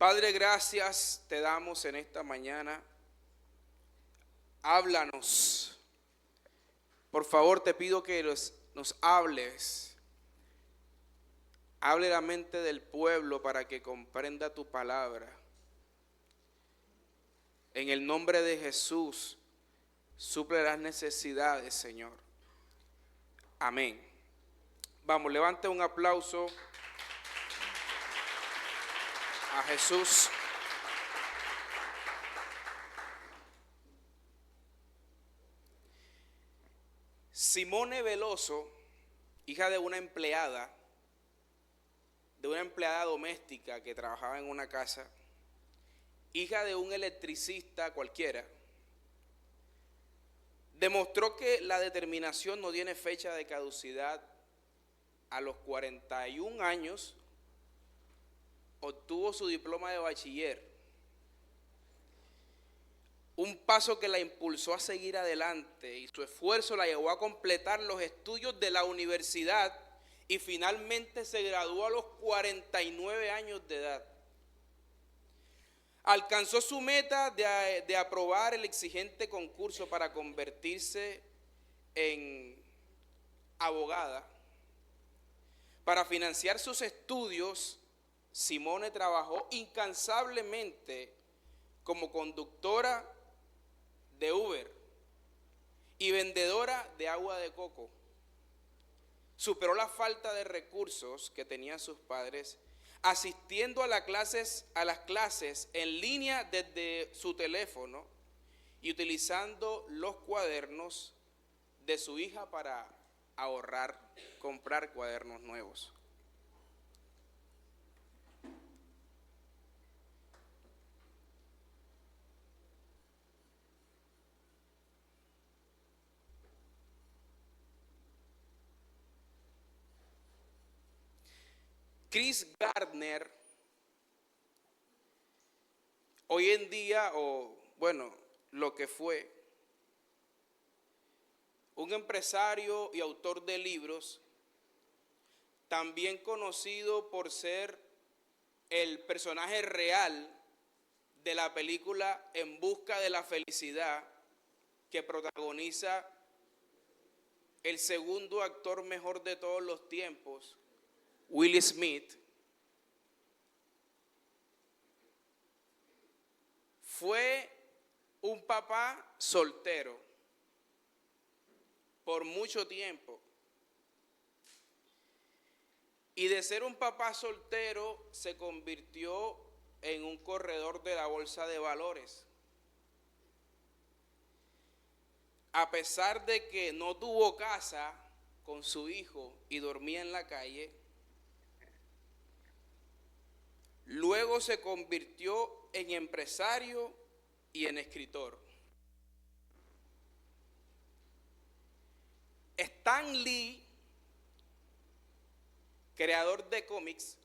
Padre, gracias te damos en esta mañana. Háblanos. Por favor, te pido que nos hables. Hable la mente del pueblo para que comprenda tu palabra. En el nombre de Jesús, suple las necesidades, Señor. Amén. Vamos, levante un aplauso a Jesús. Simone Veloso, hija de una empleada doméstica que trabajaba en una casa, hija de un electricista cualquiera, demostró que la determinación no tiene fecha de caducidad. A los 41 años obtuvo su diploma de bachiller, un paso que la impulsó a seguir adelante, y su esfuerzo la llevó a completar los estudios de la universidad y finalmente se graduó a los 49 años de edad. Alcanzó su meta de aprobar el exigente concurso para convertirse en abogada. Para financiar sus estudios, Simone trabajó incansablemente como conductora de Uber y vendedora de agua de coco. Superó la falta de recursos que tenían sus padres, asistiendo a las clases en línea desde su teléfono y utilizando los cuadernos de su hija para ahorrar, comprar cuadernos nuevos. Chris Gardner, hoy en día, lo que fue, un empresario y autor de libros, también conocido por ser el personaje real de la película En Busca de la Felicidad, que protagoniza el segundo actor mejor de todos los tiempos, Will Smith, fue un papá soltero por mucho tiempo. Y de ser un papá soltero se convirtió en un corredor de la bolsa de valores. A pesar de que no tuvo casa con su hijo y dormía en la calle, luego se convirtió en empresario y en escritor. Stan Lee, creador de cómics,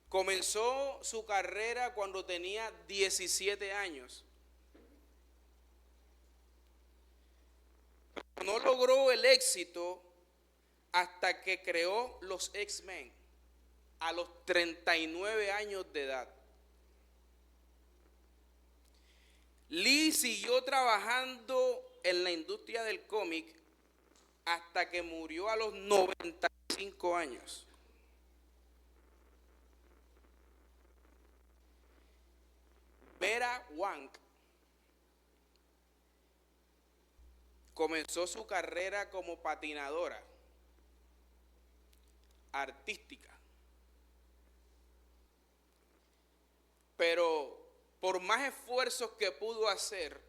comenzó su carrera cuando tenía 17 años. No logró el éxito hasta que creó los X-Men a los 39 años de edad. Lee siguió trabajando en la industria del cómic hasta que murió a los 95 años. Vera Wang comenzó su carrera como patinadora artística, pero por más esfuerzos que pudo hacer,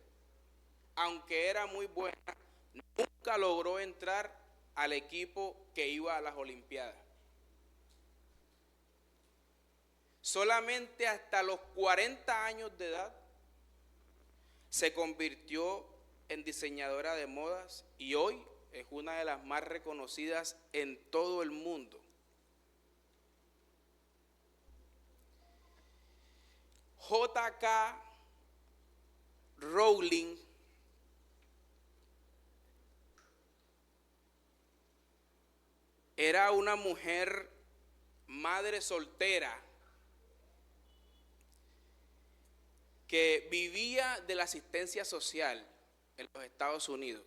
aunque era muy buena, nunca logró entrar al equipo que iba a las Olimpiadas. Solamente hasta los 40 años de edad se convirtió en diseñadora de modas y hoy es una de las más reconocidas en todo el mundo. J.K. Rowling era una mujer madre soltera que vivía de la asistencia social en los Estados Unidos.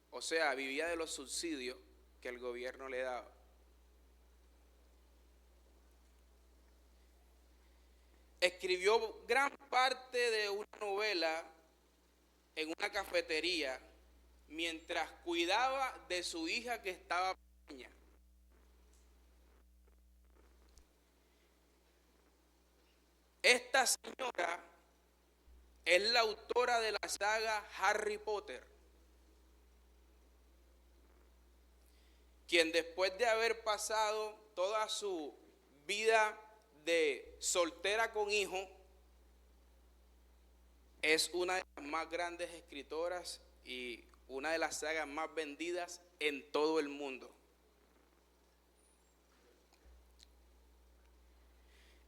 O sea, vivía de los subsidios que el gobierno le daba. Escribió gran parte de una novela en una cafetería mientras cuidaba de su hija que estaba pequeña. Esta señora es la autora de la saga Harry Potter, quien después de haber pasado toda su vida de soltera con hijo, es una de las más grandes escritoras y una de las sagas más vendidas en todo el mundo.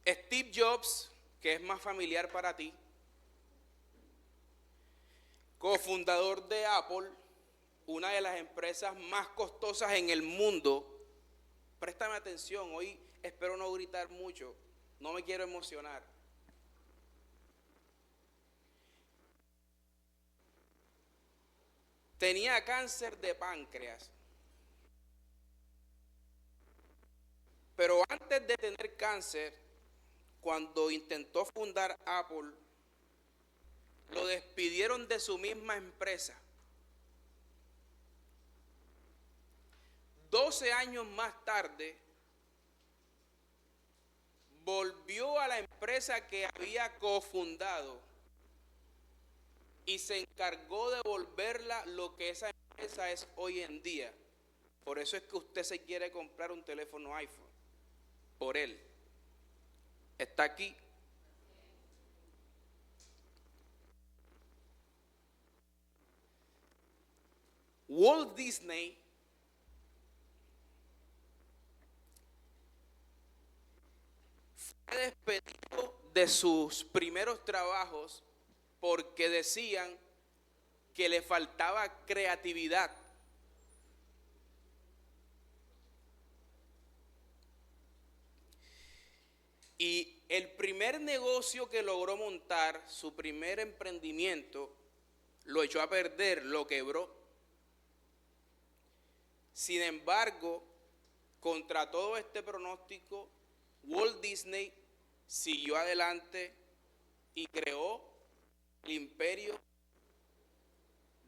Steve Jobs, que es más familiar para ti, cofundador de Apple, una de las empresas más costosas en el mundo. Préstame atención, hoy espero no gritar mucho, no me quiero emocionar. Tenía cáncer de páncreas, pero antes de tener cáncer, cuando intentó fundar Apple, lo despidieron de su misma empresa. 12 años más tarde, volvió a la empresa que había cofundado y se encargó de volverla lo que esa empresa es hoy en día. Por eso es que usted se quiere comprar un teléfono iPhone, por él. Está aquí. Walt Disney fue despedido de sus primeros trabajos porque decían que le faltaba creatividad. Y el primer negocio que logró montar, su primer emprendimiento, lo echó a perder, lo quebró. Sin embargo, contra todo este pronóstico, Walt Disney siguió adelante y creó el imperio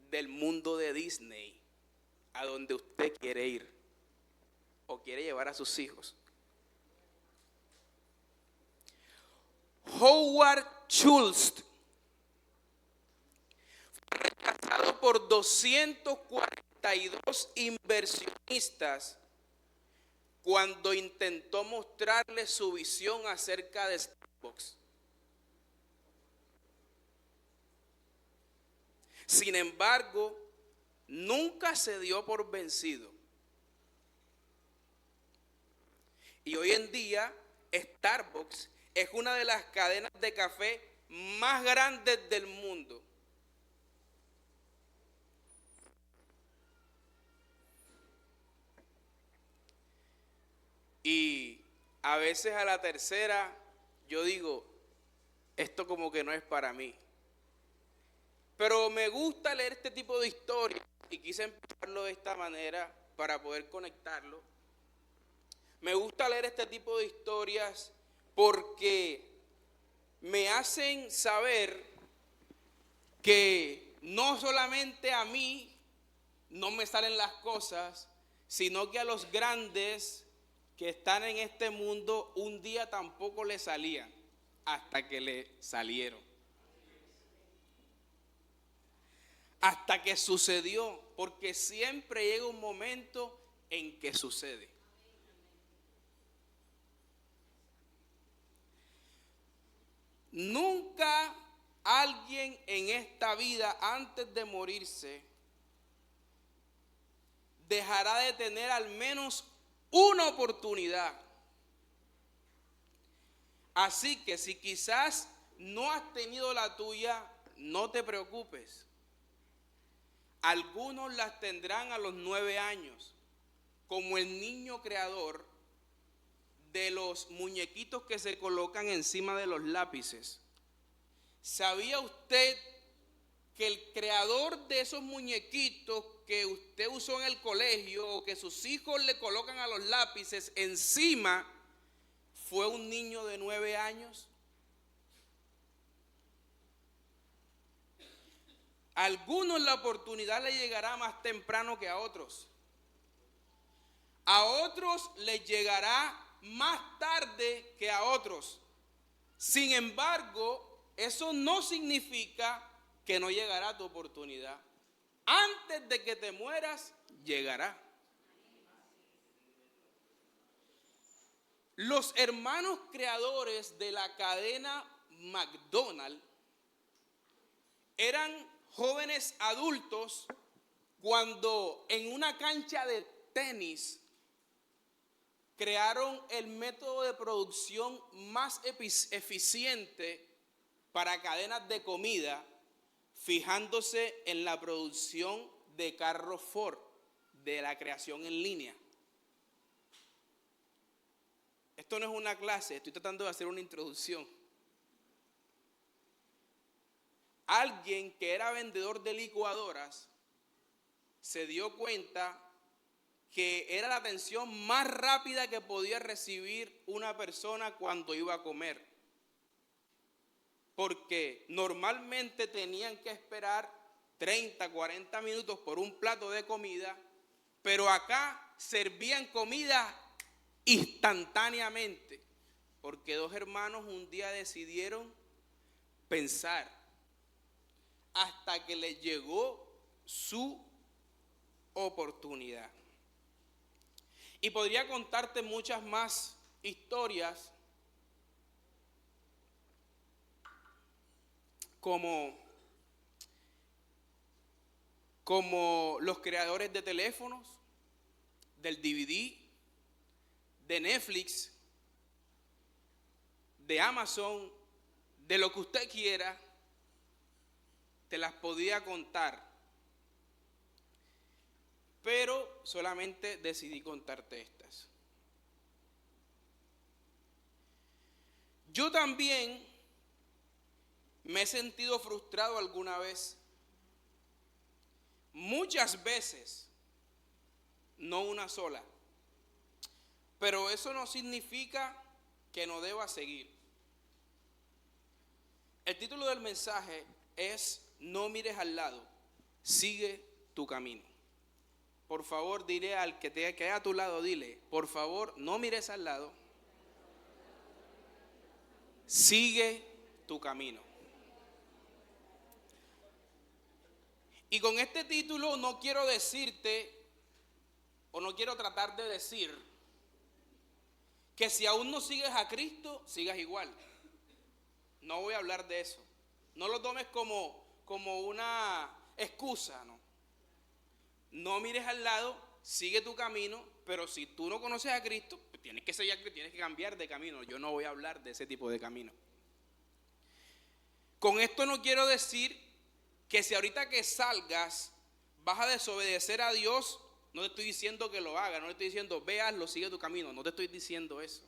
del mundo de Disney, a donde usted quiere ir o quiere llevar a sus hijos. Howard Schultz fue rechazado por 242 inversionistas cuando intentó mostrarles su visión acerca de Starbucks. Sin embargo, nunca se dio por vencido. Y hoy en día, Starbucks es una de las cadenas de café más grandes del mundo. Y a veces a la tercera yo digo, esto como que no es para mí. Pero me gusta leer este tipo de historias y quise empezarlo de esta manera para poder conectarlo. Me gusta leer este tipo de historias porque me hacen saber que no solamente a mí no me salen las cosas, sino que a los grandes que están en este mundo un día tampoco le salían hasta que le salieron. Hasta que sucedió, porque siempre llega un momento en que sucede. Nunca alguien en esta vida antes de morirse dejará de tener al menos una oportunidad. Así que si quizás no has tenido la tuya, no te preocupes. Algunos las tendrán a los 9 años, como el niño creador de los muñequitos que se colocan encima de los lápices. ¿Sabía usted que el creador de esos muñequitos que usted usó en el colegio o que sus hijos le colocan a los lápices encima fue un niño de 9 años? A algunos la oportunidad le llegará más temprano que a otros. A otros les llegará más tarde que a otros. Sin embargo, eso no significa que no llegará tu oportunidad. Antes de que te mueras, llegará. Los hermanos creadores de la cadena McDonald's eran jóvenes adultos cuando en una cancha de tenis crearon el método de producción más eficiente para cadenas de comida, fijándose en la producción de carros Ford, de la creación en línea. Esto no es una clase, estoy tratando de hacer una introducción. Alguien que era vendedor de licuadoras se dio cuenta que era la atención más rápida que podía recibir una persona cuando iba a comer. Porque normalmente tenían que esperar 30, 40 minutos por un plato de comida, pero acá servían comida instantáneamente. Porque dos hermanos un día decidieron pensar hasta que les llegó su oportunidad. Y podría contarte muchas más historias como los creadores de teléfonos, del DVD, de Netflix, de Amazon, de lo que usted quiera, te las podía contar. Pero solamente decidí contarte estas. Yo también me he sentido frustrado alguna vez. Muchas veces, no una sola. Pero eso no significa que no deba seguir. El título del mensaje es: no mires al lado, sigue tu camino. Por favor, dile al que te quede a tu lado, dile, por favor, no mires al lado, sigue tu camino. Y con este título no quiero decirte, o no quiero tratar de decir, que si aún no sigues a Cristo, sigas igual. No voy a hablar de eso. No lo tomes como una excusa, ¿no? No mires al lado, sigue tu camino, pero si tú no conoces a Cristo, pues tienes que cambiar de camino. Yo no voy a hablar de ese tipo de camino. Con esto no quiero decir que si ahorita que salgas vas a desobedecer a Dios. No te estoy diciendo que lo hagas, no te estoy diciendo ve, hazlo, sigue tu camino. No te estoy diciendo eso.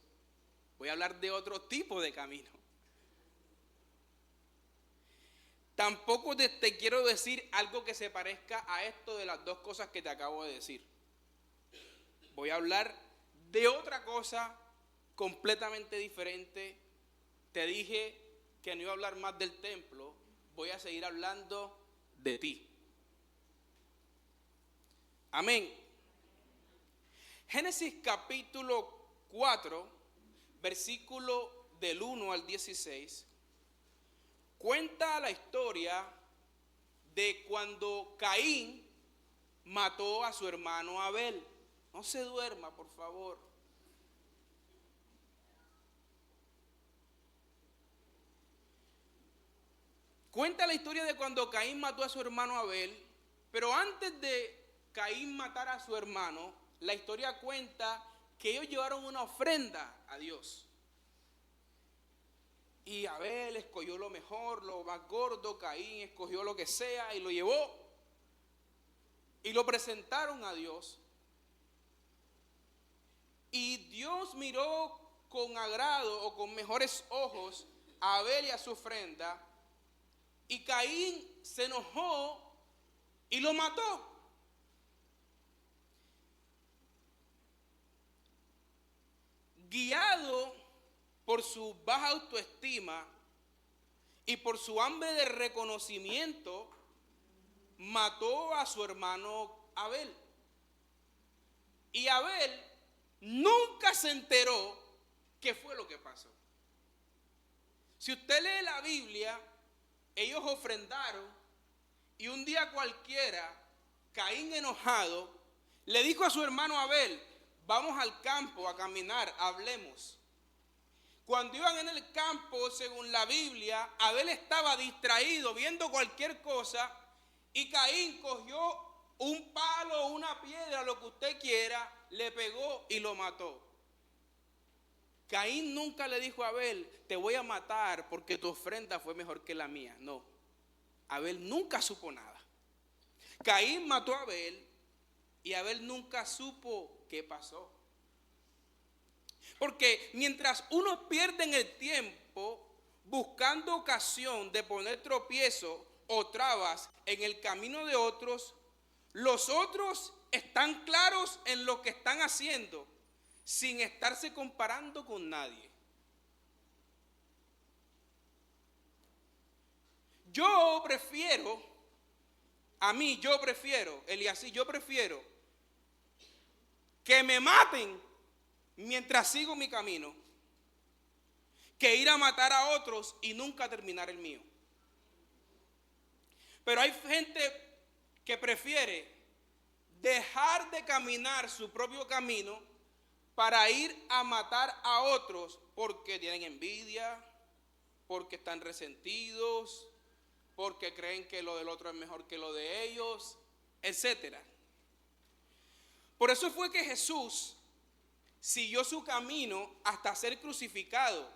Voy a hablar de otro tipo de camino. Tampoco te quiero decir algo que se parezca a esto de las dos cosas que te acabo de decir. Voy a hablar de otra cosa completamente diferente. Te dije que no iba a hablar más del templo. Voy a seguir hablando de ti. Amén. Génesis capítulo 4, versículo del 1 al 16. Cuenta la historia de cuando Caín mató a su hermano Abel. No se duerma, por favor. Cuenta la historia de cuando Caín mató a su hermano Abel, pero antes de Caín matar a su hermano, la historia cuenta que ellos llevaron una ofrenda a Dios. Y Abel escogió lo mejor, lo más gordo, Caín escogió lo que sea y lo llevó. Y lo presentaron a Dios. Y Dios miró con agrado o con mejores ojos a Abel y a su ofrenda, y Caín se enojó y lo mató. Guiado por su baja autoestima y por su hambre de reconocimiento, mató a su hermano Abel. Y Abel nunca se enteró qué fue lo que pasó. Si usted lee la Biblia, ellos ofrendaron y un día cualquiera, Caín enojado, le dijo a su hermano Abel: vamos al campo a caminar, hablemos. Cuando iban en el campo, según la Biblia, Abel estaba distraído viendo cualquier cosa y Caín cogió un palo, una piedra, lo que usted quiera, le pegó y lo mató. Caín nunca le dijo a Abel: te voy a matar porque tu ofrenda fue mejor que la mía. No, Abel nunca supo nada. Caín mató a Abel y Abel nunca supo qué pasó. Porque mientras unos pierden el tiempo buscando ocasión de poner tropiezo o trabas en el camino de otros, los otros están claros en lo que están haciendo, sin estarse comparando con nadie. Yo prefiero, Eliasí, yo prefiero que me maten mientras sigo mi camino, que ir a matar a otros y nunca terminar el mío. Pero hay gente que prefiere dejar de caminar su propio camino para ir a matar a otros porque tienen envidia, porque están resentidos, porque creen que lo del otro es mejor que lo de ellos, etc. Por eso fue que Jesús siguió su camino hasta ser crucificado,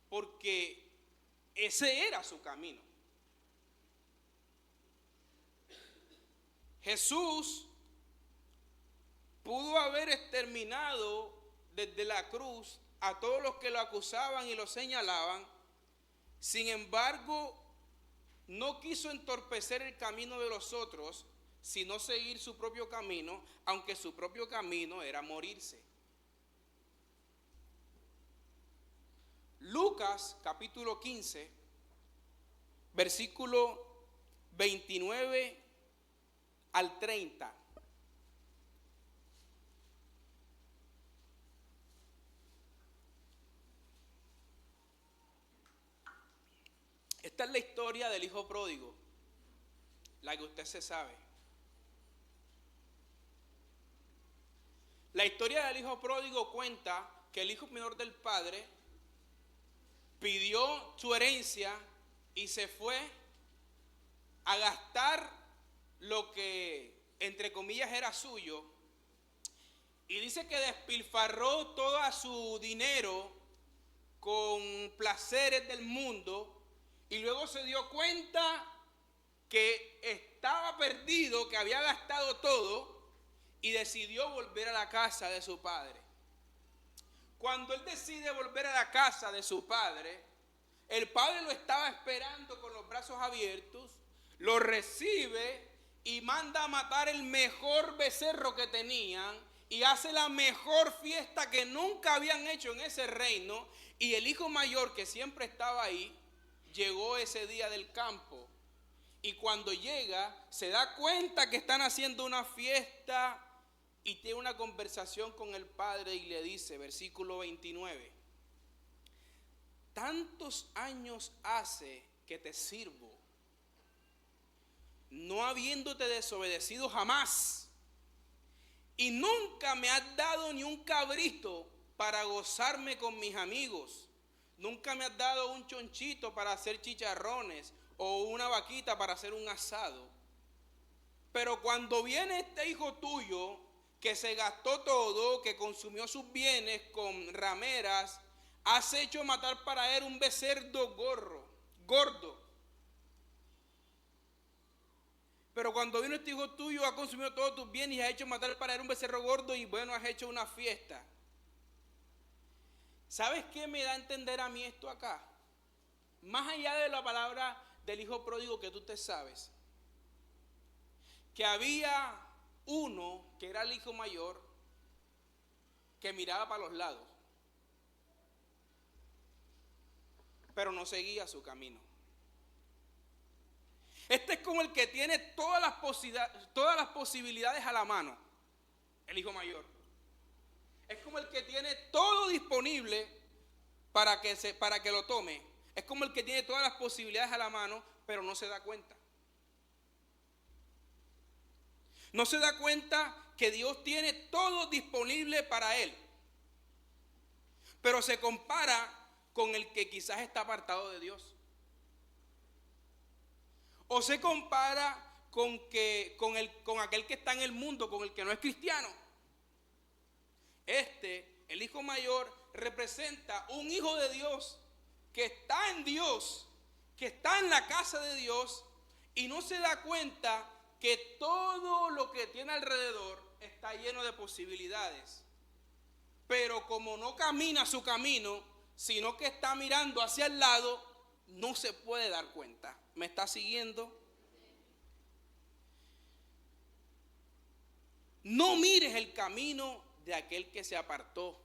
porque ese era su camino. Jesús pudo haber exterminado desde la cruz a todos los que lo acusaban y lo señalaban. Sin embargo, no quiso entorpecer el camino de los otros, sino seguir su propio camino, aunque su propio camino era morirse. Lucas capítulo 15, versículo 29 al 30. Esta es la historia del hijo pródigo, la que usted se sabe. La historia del hijo pródigo cuenta que el hijo menor del padre pidió su herencia y se fue a gastar lo que entre comillas era suyo, y dice que despilfarró todo su dinero con placeres del mundo, y luego se dio cuenta que estaba perdido, que había gastado todo, y decidió volver a la casa de su padre. Cuando él decide volver a la casa de su padre, el padre lo estaba esperando con los brazos abiertos, lo recibe y manda a matar el mejor becerro que tenían y hace la mejor fiesta que nunca habían hecho en ese reino. Y el hijo mayor, que siempre estaba ahí, llegó ese día del campo, y cuando llega se da cuenta que están haciendo una fiesta y tiene una conversación con el padre y le dice, versículo 29, tantos años hace que te sirvo, no habiéndote desobedecido jamás, y nunca me has dado ni un cabrito para gozarme con mis amigos. Nunca me has dado un chonchito para hacer chicharrones o una vaquita para hacer un asado. Pero cuando viene este hijo tuyo que se gastó todo, que consumió sus bienes con rameras, has hecho matar para él un becerro gordo. Pero cuando vino este hijo tuyo, ha consumido todos tus bienes y has hecho matar para él un becerro gordo, y bueno, has hecho una fiesta. ¿Sabes qué me da a entender a mí esto acá? Más allá de la palabra del hijo pródigo que tú te sabes, que había uno que era el hijo mayor que miraba para los lados, pero no seguía su camino. Este es como el que tiene todas las posibilidades a la mano, el hijo mayor. Es como el que tiene todo disponible para que lo tome. Es como el que tiene todas las posibilidades a la mano, pero no se da cuenta. No se da cuenta que Dios tiene todo disponible para él. Pero se compara con el que quizás está apartado de Dios. O se compara con aquel que está en el mundo, con el que no es cristiano. El hijo mayor, representa un hijo de Dios que está en Dios, que está en la casa de Dios y no se da cuenta que todo lo que tiene alrededor está lleno de posibilidades. Pero como no camina su camino, sino que está mirando hacia el lado, no se puede dar cuenta. ¿Me está siguiendo? No mires el camino de aquel que se apartó.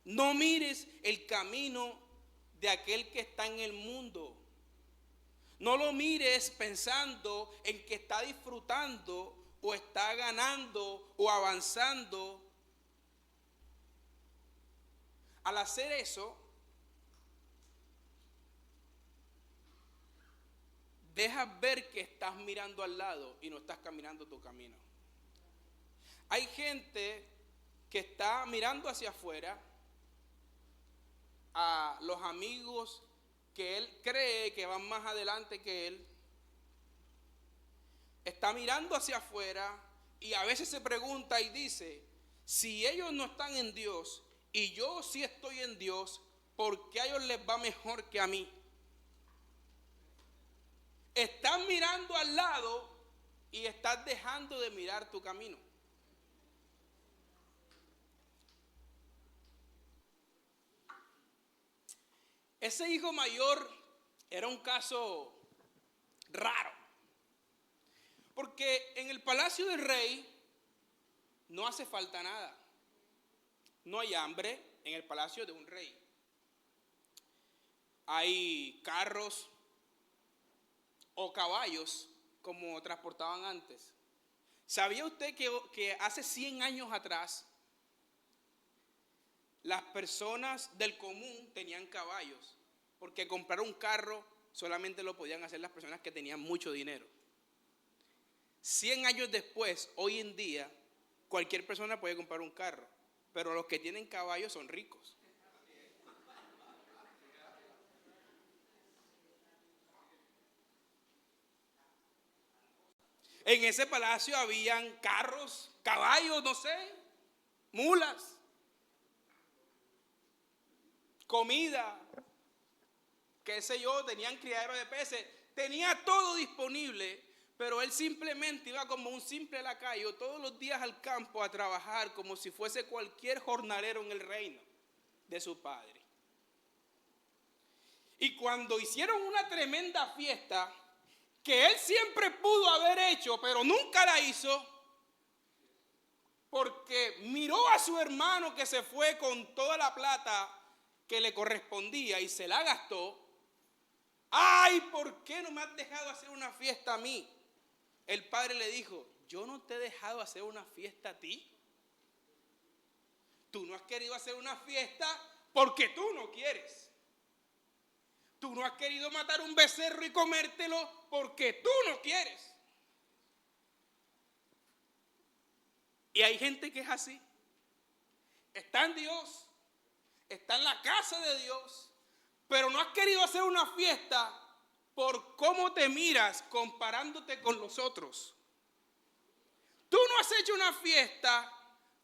No mires el camino de aquel que está en el mundo. No lo mires pensando en que está disfrutando o está ganando o avanzando. Al hacer eso, dejas ver que estás mirando al lado y no estás caminando tu camino. Hay gente que está mirando hacia afuera a los amigos que él cree que van más adelante que él. Está mirando hacia afuera y a veces se pregunta y dice, si ellos no están en Dios y yo sí estoy en Dios, ¿por qué a ellos les va mejor que a mí? Estás mirando al lado y estás dejando de mirar tu camino. Ese hijo mayor era un caso raro, porque en el palacio del rey no hace falta nada. No hay hambre en el palacio de un rey. Hay carros o caballos como transportaban antes. ¿Sabía usted que hace 100 años atrás las personas del común tenían caballos? Porque comprar un carro solamente lo podían hacer las personas que tenían mucho dinero. 100 años después, hoy en día, cualquier persona puede comprar un carro, pero los que tienen caballos son ricos. En ese palacio habían carros, caballos, no sé, mulas, comida, qué sé yo, tenían criadero de peces, tenía todo disponible, pero él simplemente iba como un simple lacayo todos los días al campo a trabajar como si fuese cualquier jornalero en el reino de su padre. Y cuando hicieron una tremenda fiesta, que él siempre pudo haber hecho, pero nunca la hizo, porque miró a su hermano que se fue con toda la plata que le correspondía y se la gastó. ¡Ay! ¿Por qué no me has dejado hacer una fiesta a mí? El padre le dijo, yo no te he dejado hacer una fiesta a ti. Tú no has querido hacer una fiesta porque tú no quieres. Tú no has querido matar un becerro y comértelo porque tú no quieres. Y hay gente que es así. Está en Dios, está en la casa de Dios, pero no has querido hacer una fiesta por cómo te miras comparándote con los otros. Tú no has hecho una fiesta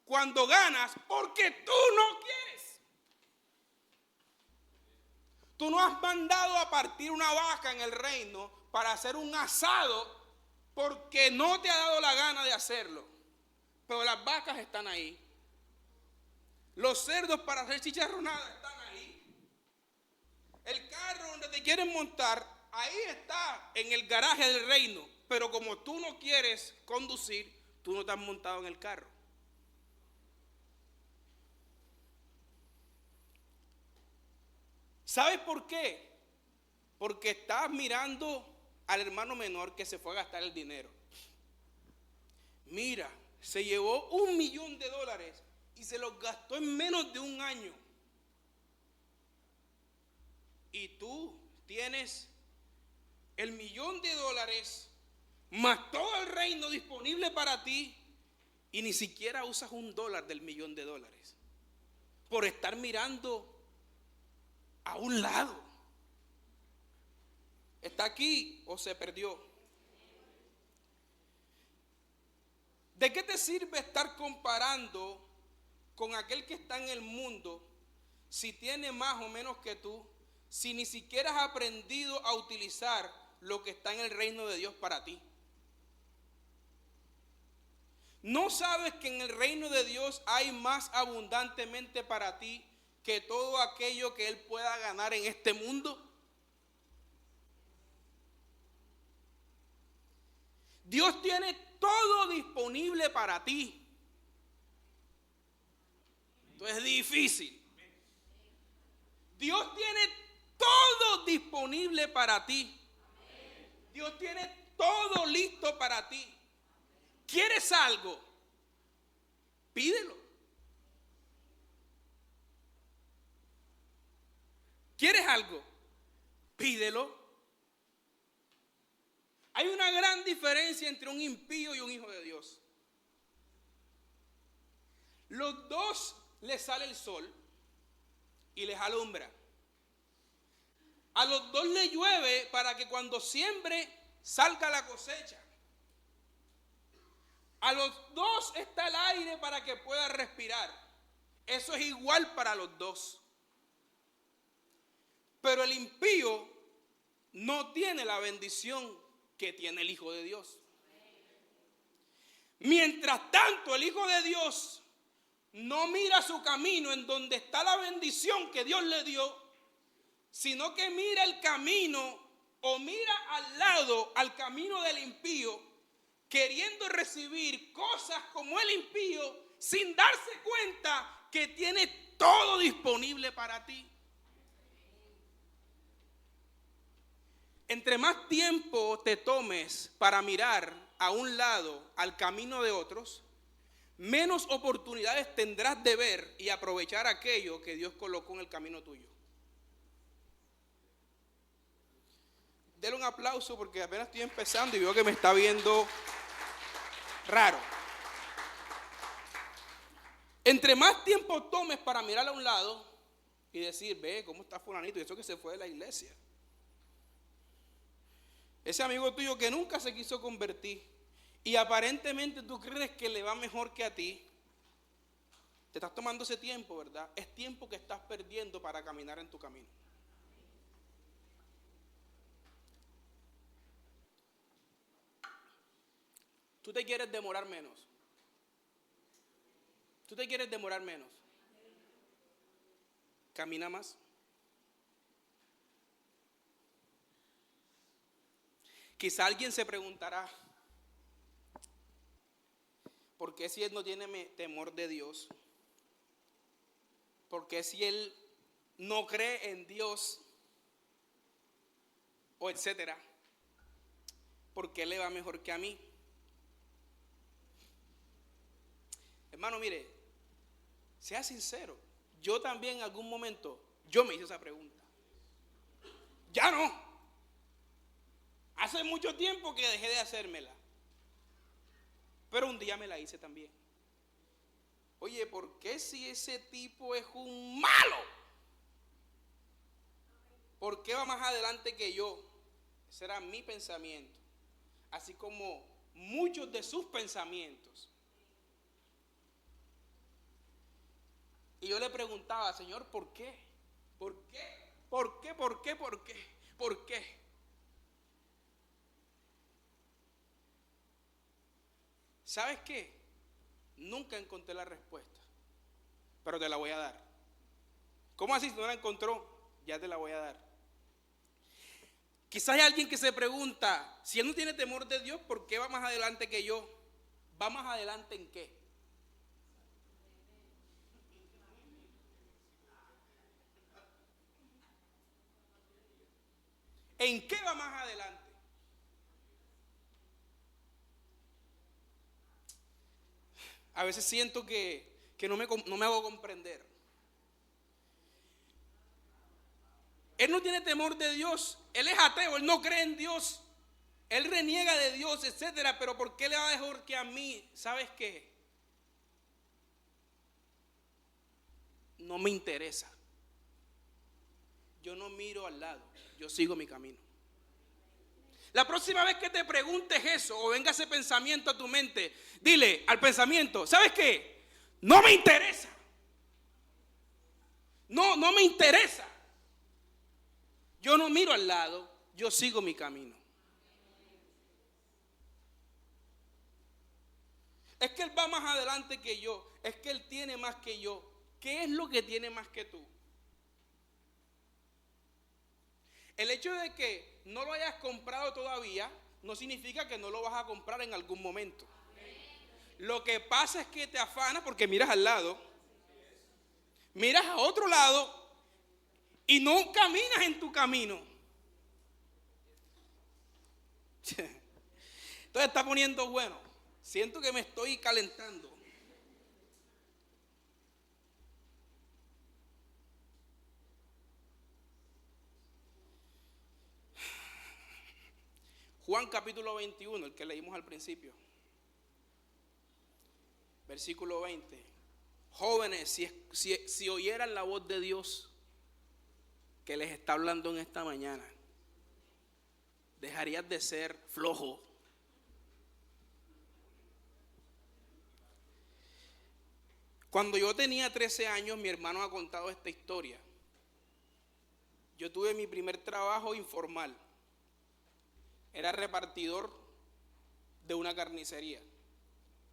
cuando ganas porque tú no quieres. Tú no has mandado a partir una vaca en el reino para hacer un asado porque no te ha dado la gana de hacerlo. Pero las vacas están ahí. Los cerdos para hacer chicharronada están ahí. El carro donde te quieren montar, ahí está, en el garaje del reino. Pero como tú no quieres conducir, tú no te has montado en el carro. ¿Sabes por qué? Porque estás mirando al hermano menor que se fue a gastar el dinero. Mira, se llevó $1.000.000 y se los gastó en menos de un año. Y tú tienes el $1.000.000 más todo el reino disponible para ti y ni siquiera usas $1 del $1.000.000 por estar mirando a un lado. ¿Está aquí o se perdió? ¿De qué te sirve estar comparando con aquel que está en el mundo si tiene más o menos que tú, si ni siquiera has aprendido a utilizar lo que está en el reino de Dios para ti? ¿No sabes que en el reino de Dios hay más abundantemente para ti que todo aquello que Él pueda ganar en este mundo? Dios tiene todo disponible para ti. Esto es difícil. Dios tiene todo disponible para ti. Dios tiene todo listo para ti. ¿Quieres algo? Pídelo. ¿Quieres algo? Pídelo. Hay una gran diferencia entre un impío y un hijo de Dios. Los dos les sale el sol y les alumbra. A los dos les llueve para que cuando siembre salga la cosecha. A los dos está el aire para que pueda respirar. Eso es igual para los dos. Pero el impío no tiene la bendición que tiene el Hijo de Dios. Mientras tanto, el Hijo de Dios no mira su camino en donde está la bendición que Dios le dio, sino que mira el camino o mira al lado, al camino del impío, queriendo recibir cosas como el impío, sin darse cuenta que tiene todo disponible para ti. Entre más tiempo te tomes para mirar a un lado, al camino de otros, menos oportunidades tendrás de ver y aprovechar aquello que Dios colocó en el camino tuyo. Denle un aplauso porque apenas estoy empezando y veo que me está viendo raro. Entre más tiempo tomes para mirar a un lado y decir, ve cómo está fulanito, y eso que se fue de la iglesia. Ese amigo tuyo que nunca se quiso convertir y aparentemente tú crees que le va mejor que a ti. Te estás tomando ese tiempo, ¿verdad? Es tiempo que estás perdiendo para caminar en tu camino. Tú te quieres demorar menos. Tú te quieres demorar menos. Camina más. Quizá alguien se preguntará, ¿por qué si él no tiene temor de Dios? ¿Por qué si él no cree en Dios? O etcétera. ¿Por qué le va mejor que a mí? Hermano, mire, sea sincero. Yo también en algún momento, yo me hice esa pregunta. Ya no. Hace mucho tiempo que dejé de hacérmela. Pero un día me la hice también. Oye, ¿por qué si ese tipo es un malo? ¿Por qué va más adelante que yo? Ese era mi pensamiento. Así como muchos de sus pensamientos. Y yo le preguntaba, Señor, ¿por qué? ¿Por qué? ¿Por qué? ¿Por qué? ¿Por qué? ¿Por qué? ¿Sabes qué? Nunca encontré la respuesta. pero te la voy a dar. ¿Cómo así? Si no la encontró, ya te la voy a dar. Quizás hay alguien que se pregunta, si él no tiene temor de Dios, ¿por qué va más adelante que yo? ¿Va más adelante en qué? ¿En qué va más adelante? A veces siento que no me hago comprender. Él no tiene temor de Dios, él es ateo, él no cree en Dios, él reniega de Dios, etcétera. Pero ¿por qué le va a dejar que a mí? ¿Sabes qué? No me interesa. Yo no miro al lado, yo sigo mi camino. La próxima vez que te preguntes eso o venga ese pensamiento a tu mente, dile al pensamiento, ¿sabes qué? No me interesa. No me interesa. Yo no miro al lado, yo sigo mi camino. Es que él va más adelante que yo, es que él tiene más que yo. ¿Qué es lo que tiene más que tú? El hecho de que no lo hayas comprado todavía no significa que no lo vas a comprar en algún momento. Lo que pasa es que te afanas porque miras al lado, miras a otro lado y no caminas en tu camino. Entonces está poniendo bueno. Siento que me estoy calentando. Juan capítulo 21, el que leímos al principio. Versículo 20. Jóvenes, si oyeran la voz de Dios que les está hablando en esta mañana, dejarías de ser flojo. Cuando yo tenía 13 años, mi hermano ha contado esta historia. Yo tuve mi primer trabajo informal. Era repartidor de una carnicería,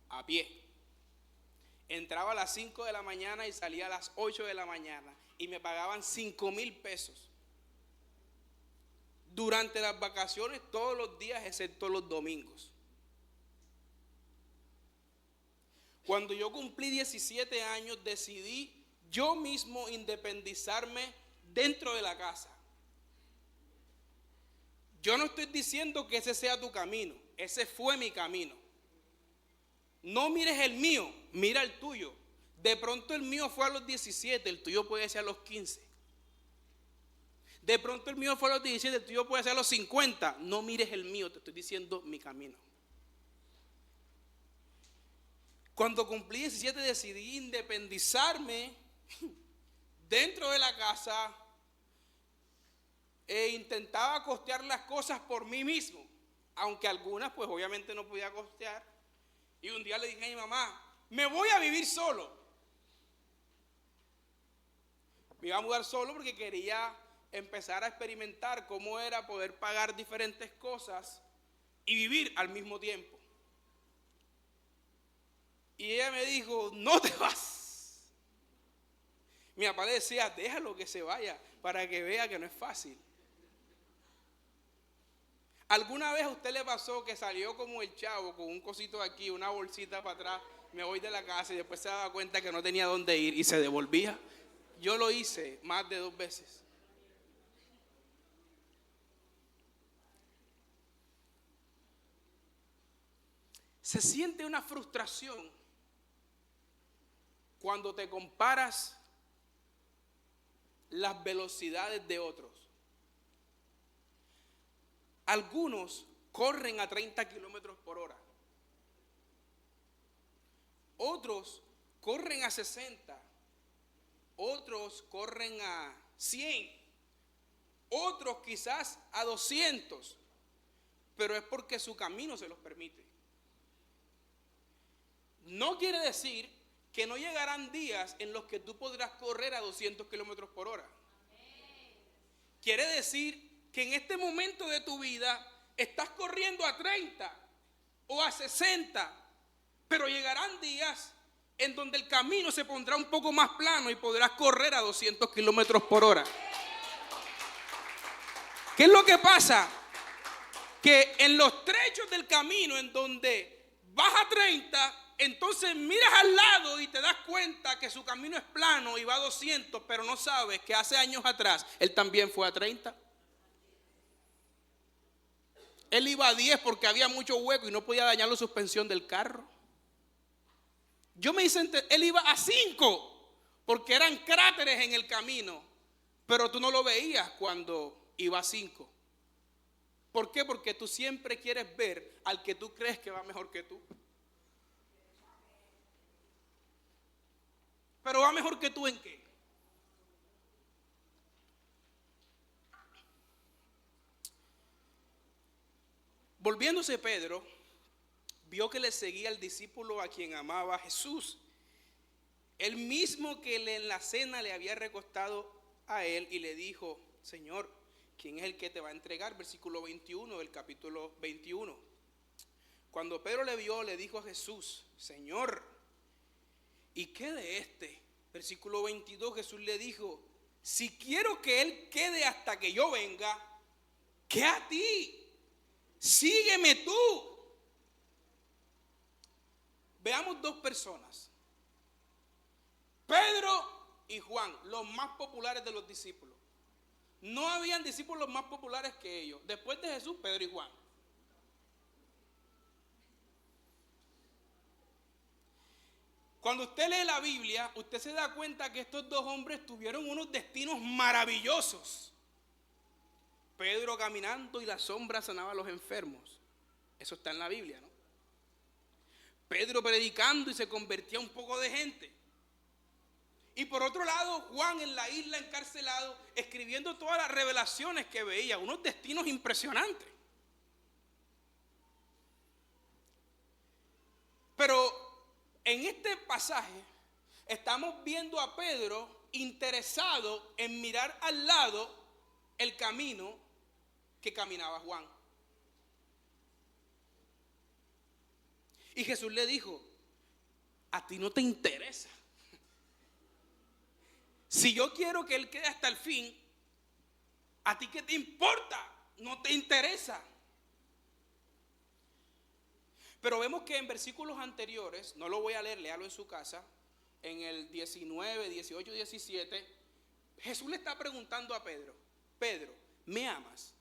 a pie. Entraba a las 5 de la mañana y salía a las 8 de la mañana. Y me pagaban 5,000 pesos. Durante las vacaciones, todos los días, excepto los domingos. Cuando yo cumplí 17 años, decidí yo mismo independizarme dentro de la casa. Yo no estoy diciendo que ese sea tu camino, ese fue mi camino. No mires el mío, mira el tuyo. De pronto el mío fue a los 17, el tuyo puede ser a los 15. De pronto el mío fue a los 17, el tuyo puede ser a los 50. No mires el mío, te estoy diciendo mi camino. Cuando cumplí 17 decidí independizarme dentro de la casa e intentaba costear las cosas por mí mismo, aunque algunas pues obviamente no podía costear. Y un día le dije a mi mamá, me voy a vivir solo. Me iba a mudar solo porque quería empezar a experimentar cómo era poder pagar diferentes cosas y vivir al mismo tiempo. Y ella me dijo, no te vas. Mi papá le decía, déjalo que se vaya para que vea que no es fácil. ¿Alguna vez a usted le pasó que salió como el Chavo con un cosito aquí, una bolsita para atrás, me voy de la casa y después se daba cuenta que no tenía dónde ir y se devolvía? Yo lo hice más de 2 veces. Se siente una frustración cuando te comparas las velocidades de otros. Algunos corren a 30 kilómetros por hora. Otros corren a 60. Otros corren a 100. Otros quizás a 200. Pero es porque su camino se los permite. No quiere decir que no llegarán días en los que tú podrás correr a 200 kilómetros por hora. Quiere decir que en este momento de tu vida estás corriendo a 30 o a 60, pero llegarán días en donde el camino se pondrá un poco más plano y podrás correr a 200 kilómetros por hora. ¿Qué es lo que pasa? Que en los trechos del camino en donde vas a 30, entonces miras al lado y te das cuenta que su camino es plano y va a 200, pero no sabes que hace años atrás él también fue a 30. Él iba a 10 porque había mucho hueco y no podía dañar la suspensión del carro. Yo me hice entender, él iba a 5 porque eran cráteres en el camino, pero tú no lo veías cuando iba a 5. ¿Por qué? Porque tú siempre quieres ver al que tú crees que va mejor que tú. Pero va mejor que tú ¿en qué? Volviéndose Pedro, vio que le seguía el discípulo a quien amaba Jesús, el mismo que en la cena le había recostado a él, y le dijo: Señor, ¿quién es el que te va a entregar? Versículo 21 del capítulo 21. Cuando Pedro le vio, le dijo a Jesús: Señor, ¿y qué de este? Versículo 22, Jesús le dijo: si quiero que él quede hasta que yo venga, ¿qué a ti? Sígueme tú. Veamos dos personas, Pedro y Juan, los más populares de los discípulos. No habían discípulos más populares que ellos. Después de Jesús, Pedro y Juan. Cuando usted lee la Biblia, usted se da cuenta que estos dos hombres tuvieron unos destinos maravillosos. Pedro caminando y la sombra sanaba a los enfermos. Eso está en la Biblia, ¿no? Pedro predicando y se convertía un poco de gente. Y por otro lado, Juan en la isla encarcelado, escribiendo todas las revelaciones que veía, unos destinos impresionantes. Pero en este pasaje estamos viendo a Pedro interesado en mirar al lado el camino que caminaba Juan. Y Jesús le dijo: a ti no te interesa. Si yo quiero que él quede hasta el fin, ¿a ti qué te importa? No te interesa. Pero vemos que en versículos anteriores, no lo voy a leer, léalo en su casa, en el 19, 18, 17, Jesús le está preguntando a Pedro: Pedro, ¿me amas?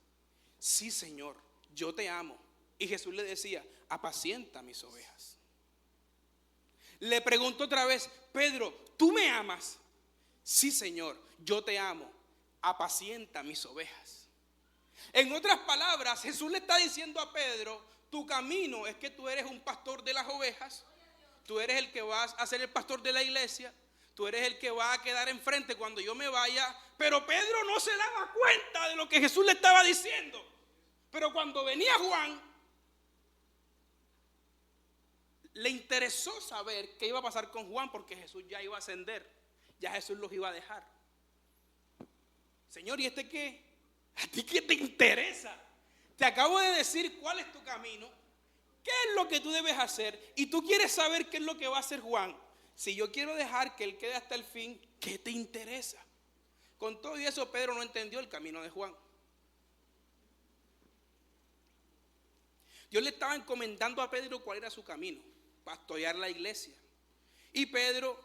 Sí, Señor, yo te amo. Y Jesús le decía: apacienta mis ovejas. Le preguntó otra vez: Pedro, ¿tú me amas? Sí, Señor, yo te amo, apacienta mis ovejas. En otras palabras, Jesús le está diciendo a Pedro: tu camino es que tú eres un pastor de las ovejas, tú eres el que vas a ser el pastor de la iglesia, tú eres el que va a quedar enfrente cuando yo me vaya. Pero Pedro no se daba cuenta de lo que Jesús le estaba diciendo. Pero cuando venía Juan, le interesó saber qué iba a pasar con Juan, porque Jesús ya iba a ascender, ya Jesús los iba a dejar. Señor, ¿y este qué? ¿A ti qué te interesa? Te acabo de decir cuál es tu camino, qué es lo que tú debes hacer, y tú quieres saber qué es lo que va a hacer Juan. Si yo quiero dejar que él quede hasta el fin, ¿qué te interesa? Con todo y eso, Pedro no entendió el camino de Juan. Dios le estaba encomendando a Pedro cuál era su camino: pastorear la iglesia. Y Pedro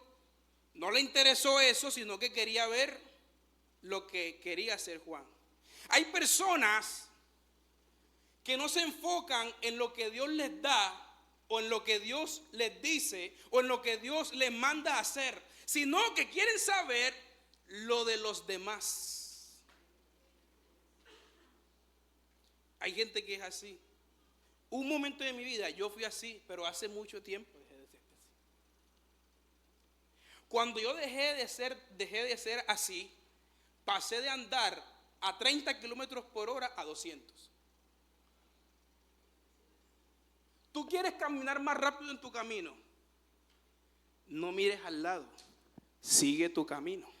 no le interesó eso, sino que quería ver lo que quería hacer Juan. Hay personas que no se enfocan en lo que Dios les da, o en lo que Dios les dice, o en lo que Dios les manda a hacer, sino que quieren saber lo de los demás. Hay gente que es así. Un momento de mi vida yo fui así, pero hace mucho tiempo dejé de ser así. Cuando yo dejé de ser así, pasé de andar a 30 kilómetros por hora a 200. Tú quieres caminar más rápido en tu camino, no mires al lado, sigue tu camino.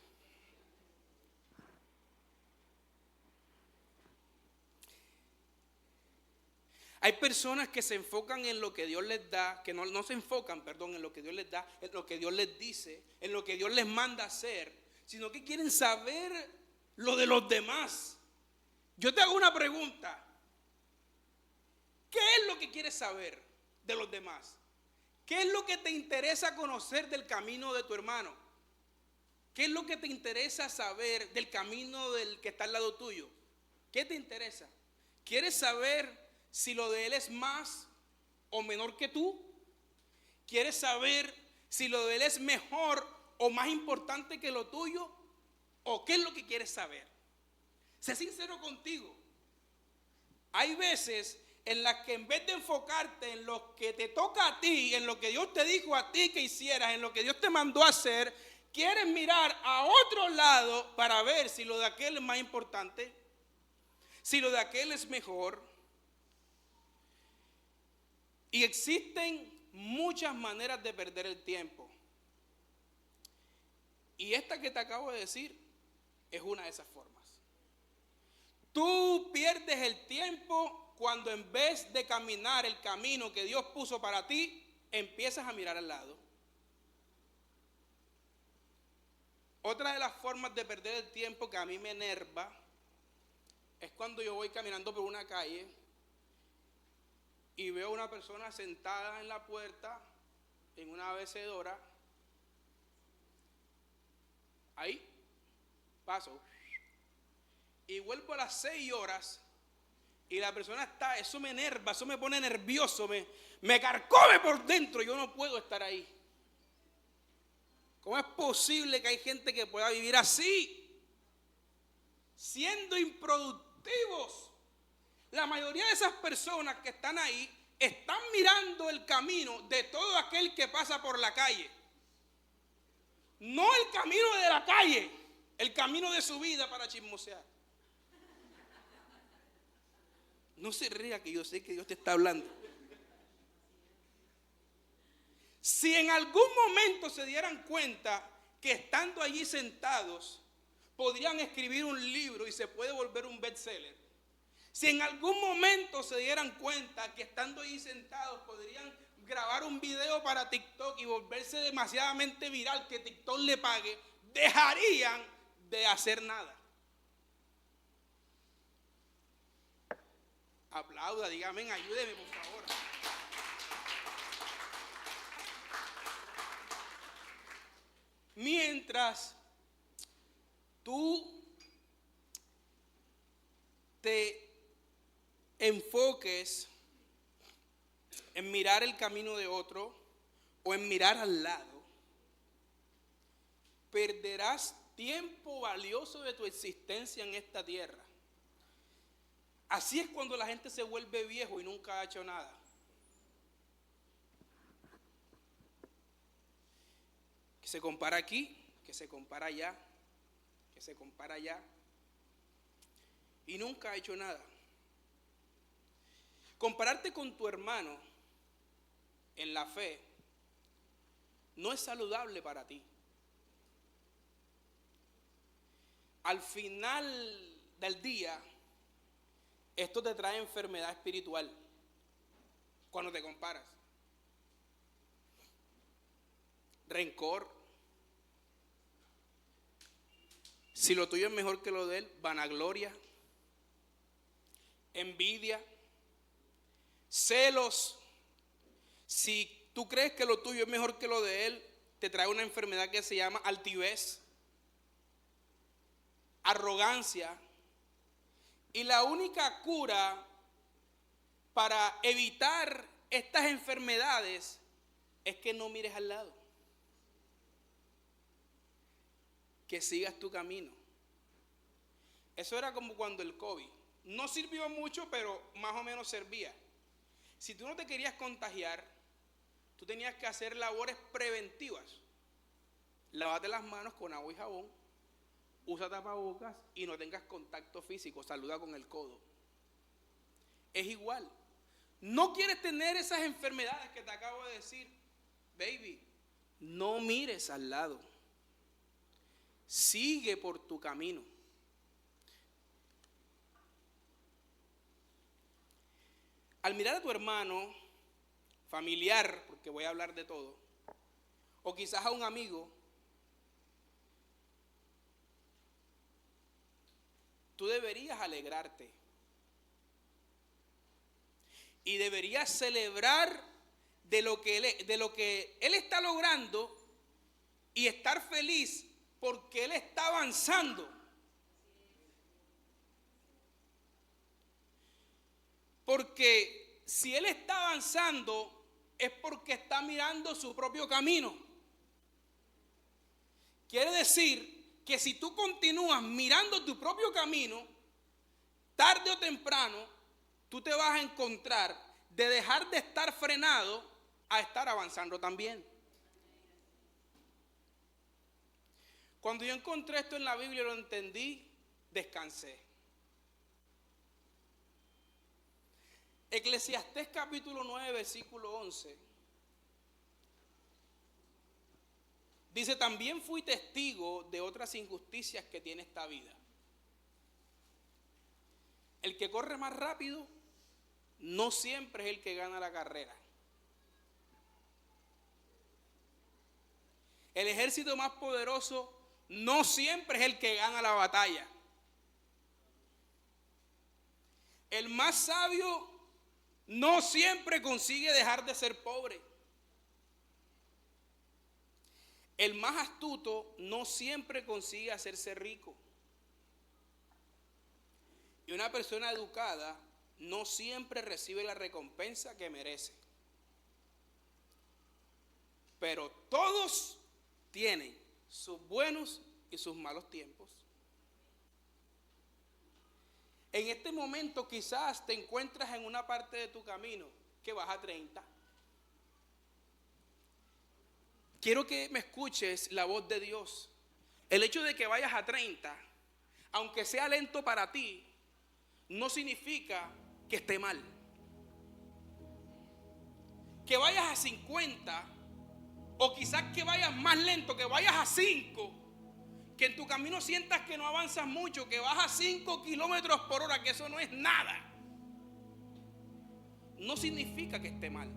Hay personas que se enfocan en lo que Dios les da, que no se enfocan, perdón, en lo que Dios les da, en lo que Dios les dice, en lo que Dios les manda hacer, sino que quieren saber lo de los demás. Yo te hago una pregunta. ¿Qué es lo que quieres saber de los demás? ¿Qué es lo que te interesa conocer del camino de tu hermano? ¿Qué es lo que te interesa saber del camino del que está al lado tuyo? ¿Qué te interesa? ¿Quieres saber si lo de él es más o menor que tú? ¿Quieres saber si lo de él es mejor o más importante que lo tuyo? ¿O qué es lo que quieres saber? Sé sincero contigo. Hay veces en las que en vez de enfocarte en lo que te toca a ti, en lo que Dios te dijo a ti que hicieras, en lo que Dios te mandó a hacer, quieres mirar a otro lado para ver si lo de aquel es más importante, si lo de aquel es mejor. Y existen muchas maneras de perder el tiempo. Y esta que te acabo de decir es una de esas formas. Tú pierdes el tiempo cuando en vez de caminar el camino que Dios puso para ti, empiezas a mirar al lado. Otra de las formas de perder el tiempo que a mí me enerva es cuando yo voy caminando por una calle y veo a una persona sentada en la puerta en una abecedora. Ahí paso y vuelvo a las 6 horas y la persona está, eso me enerva, eso me pone nervioso, me carcome por dentro. Yo no puedo estar ahí. ¿Cómo es posible que hay gente que pueda vivir así? Siendo improductivos. La mayoría de esas personas que están ahí están mirando el camino de todo aquel que pasa por la calle. No el camino de la calle, el camino de su vida para chismosear. No se ría, que yo sé que Dios te está hablando. Si en algún momento se dieran cuenta que estando allí sentados podrían escribir un libro y se puede volver un bestseller. Si en algún momento se dieran cuenta que estando allí sentados podrían grabar un video para TikTok y volverse demasiadamente viral, que TikTok le pague, dejarían de hacer nada. Aplauda, dígame, ayúdeme por favor. Mientras tú te enfoques en mirar el camino de otro o en mirar al lado, perderás tiempo valioso de tu existencia en esta tierra. Así es cuando la gente se vuelve viejo y nunca ha hecho nada. Que se compara aquí, que se compara allá, que se compara allá, y nunca ha hecho nada. Compararte con tu hermano en la fe no es saludable para ti. Al final del día, esto te trae enfermedad espiritual cuando te comparas. Rencor. Si lo tuyo es mejor que lo de él, vanagloria, envidia, celos. Si tú crees que lo tuyo es mejor que lo de él, te trae una enfermedad que se llama altivez, arrogancia. Y la única cura para evitar estas enfermedades es que no mires al lado, que sigas tu camino. Eso era como cuando el COVID no sirvió mucho, pero más o menos servía. Si tú no te querías contagiar, tú tenías que hacer labores preventivas. Lávate las manos con agua y jabón, usa tapabocas y no tengas contacto físico, saluda con el codo. Es igual. No quieres tener esas enfermedades que te acabo de decir, baby, no mires al lado. Sigue por tu camino. Al mirar a tu hermano, familiar, porque voy a hablar de todo, o quizás a un amigo, tú deberías alegrarte y deberías celebrar de lo que él está logrando y estar feliz porque él está avanzando. Porque si él está avanzando es porque está mirando su propio camino. Quiere decir que si tú continúas mirando tu propio camino, tarde o temprano, tú te vas a encontrar de dejar de estar frenado a estar avanzando también. Cuando yo encontré esto en la Biblia y lo entendí, descansé. Eclesiastés capítulo 9, versículo 11. Dice, también fui testigo de otras injusticias que tiene esta vida. El que corre más rápido no siempre es el que gana la carrera. El ejército más poderoso no siempre es el que gana la batalla. El más sabio no siempre consigue dejar de ser pobre. El más astuto no siempre consigue hacerse rico. Y una persona educada no siempre recibe la recompensa que merece. Pero todos tienen sus buenos y sus malos tiempos. En este momento quizás te encuentras en una parte de tu camino que vas a 30. Quiero que me escuches la voz de Dios. El hecho de que vayas a 30, aunque sea lento para ti, no significa que esté mal. Que vayas a 50, o quizás que vayas más lento, que vayas a 5, que en tu camino sientas que no avanzas mucho, que vas a 5 kilómetros por hora, que eso no es nada, no significa que esté mal.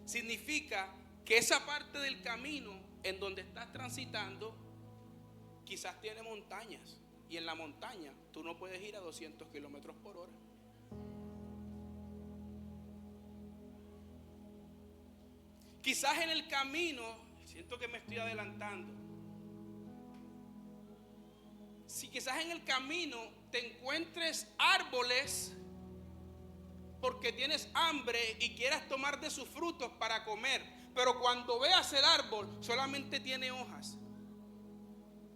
Significa que esa parte del camino en donde estás transitando quizás tiene montañas, y en la montaña tú no puedes ir a 200 kilómetros por hora. Quizás en el camino, siento que me estoy adelantando. Si quizás en el camino te encuentres árboles porque tienes hambre y quieras tomar de sus frutos para comer, pero cuando veas el árbol solamente tiene hojas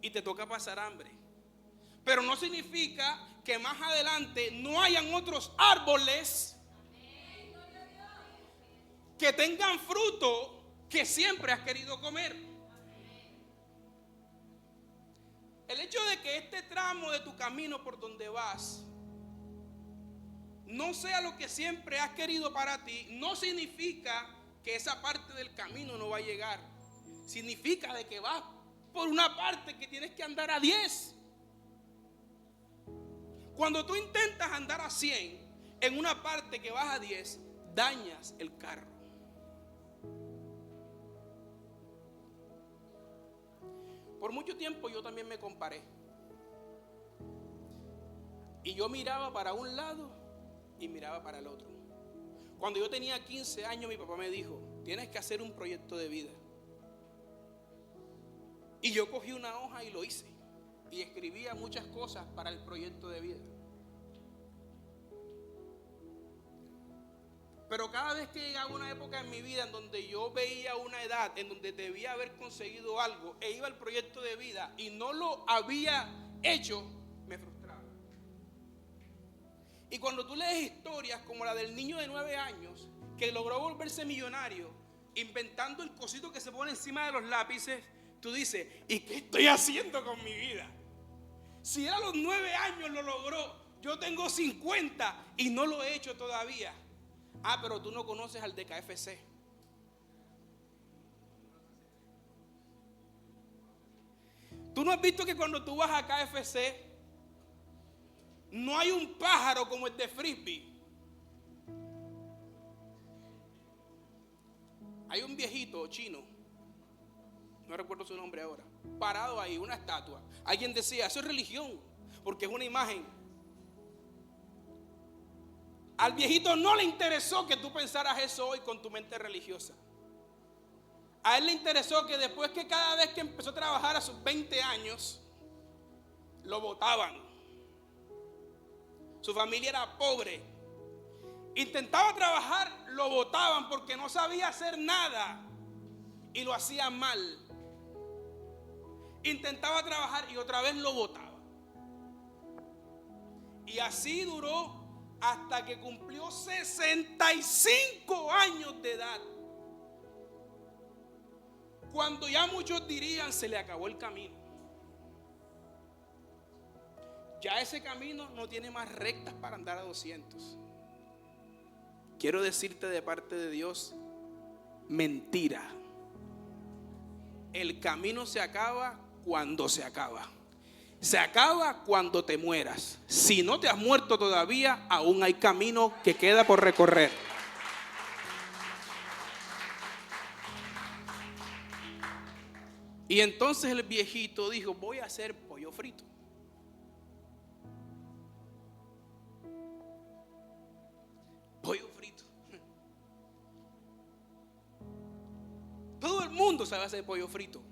y te toca pasar hambre. Pero no significa que más adelante no hayan otros árboles que tengan fruto que siempre has querido comer. El hecho de que este tramo de tu camino por donde vas no sea lo que siempre has querido para ti, no significa que esa parte del camino no va a llegar. Significa de que vas por una parte que tienes que andar a 10. Cuando tú intentas andar a 100 en una parte que vas a 10, dañas el carro. Por mucho tiempo yo también me comparé. Y yo miraba para un lado y miraba para el otro. Cuando yo tenía 15 años, mi papá me dijo, tienes que hacer un proyecto de vida. Y yo cogí una hoja y lo hice. Y escribía muchas cosas para el proyecto de vida. Pero cada vez que llegaba una época en mi vida en donde yo veía una edad en donde debía haber conseguido algo e iba al proyecto de vida y no lo había hecho, me frustraba. Y cuando tú lees historias como la del niño de 9 años que logró volverse millonario inventando el cosito que se pone encima de los lápices, tú dices, ¿y qué estoy haciendo con mi vida? Si él a los 9 años lo logró, yo tengo 50 y no lo he hecho todavía. Ah, pero tú no conoces al de KFC. Tú no has visto que cuando tú vas a KFC no hay un pájaro como el de Frisbee. hay un viejito chino, no recuerdo su nombre ahora, parado ahí, una estatua. Alguien decía, eso es religión, porque es una imagen. Al viejito no le interesó que tú pensaras eso hoy con tu mente religiosa. A él le interesó que después, que cada vez que empezó a trabajar a sus 20 años, lo botaban. Su familia era pobre. Intentaba trabajar, lo botaban porque no sabía hacer nada y lo hacía mal. Intentaba trabajar y otra vez lo botaba. Y así duró hasta que cumplió 65 años de edad. Cuando ya muchos dirían, se le acabó el camino. Ya ese camino no tiene más rectas para andar a 200. Quiero decirte de parte de Dios, mentira. El camino se acaba cuando se acaba. Se acaba cuando te mueras. Si no te has muerto todavía, aún hay camino que queda por recorrer. Y entonces el viejito dijo, voy a hacer pollo frito. Pollo frito. Todo el mundo sabe hacer pollo frito.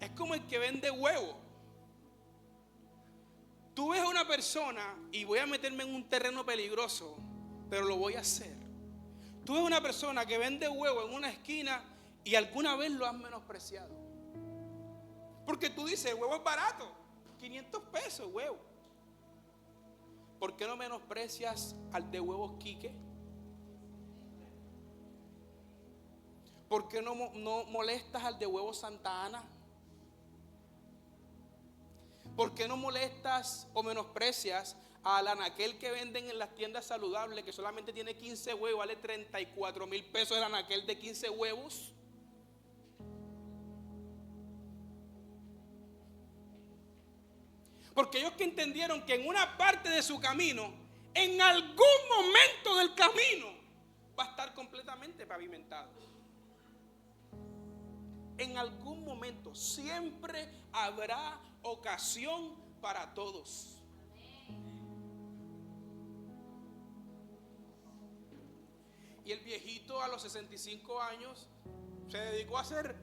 Es como el que vende huevo. Tú ves a una persona, y voy a meterme en un terreno peligroso, pero lo voy a hacer. Tú ves a una persona que vende huevo en una esquina y alguna vez lo has menospreciado. Porque tú dices, el huevo es barato, 500 pesos huevo. ¿Por qué no menosprecias al de huevos Quique? ¿Por qué no molestas al de huevos Santa Ana? ¿Por qué no molestas o menosprecias al anaquel que venden en las tiendas saludables, que solamente tiene 15 huevos, vale 34,000 pesos el anaquel de 15 huevos? Porque ellos que entendieron que en una parte de su camino, en algún momento del camino, va a estar completamente pavimentado. En algún momento, siempre habrá ocasión para todos. Y el viejito a los 65 años se dedicó a hacer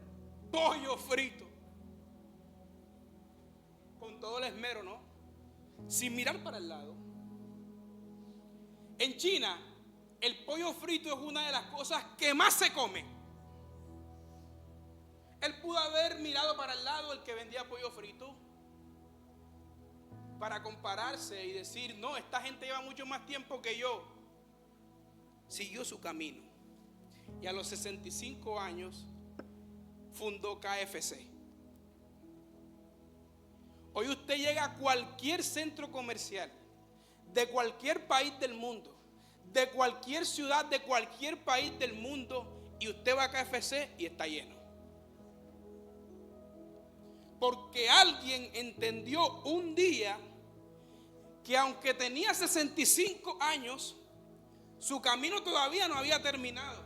pollo frito. Con todo el esmero, ¿no? Sin mirar para el lado. En China, el pollo frito es una de las cosas que más se come. Él pudo haber mirado para el lado el que vendía pollo frito para compararse y decir, no, esta gente lleva mucho más tiempo que yo. Siguió su camino y a los 65 años fundó KFC. Hoy usted llega a cualquier centro comercial de cualquier país del mundo, de cualquier ciudad de cualquier país del mundo, y usted va a KFC y está lleno. Porque alguien entendió un día que aunque tenía 65 años, su camino todavía no había terminado.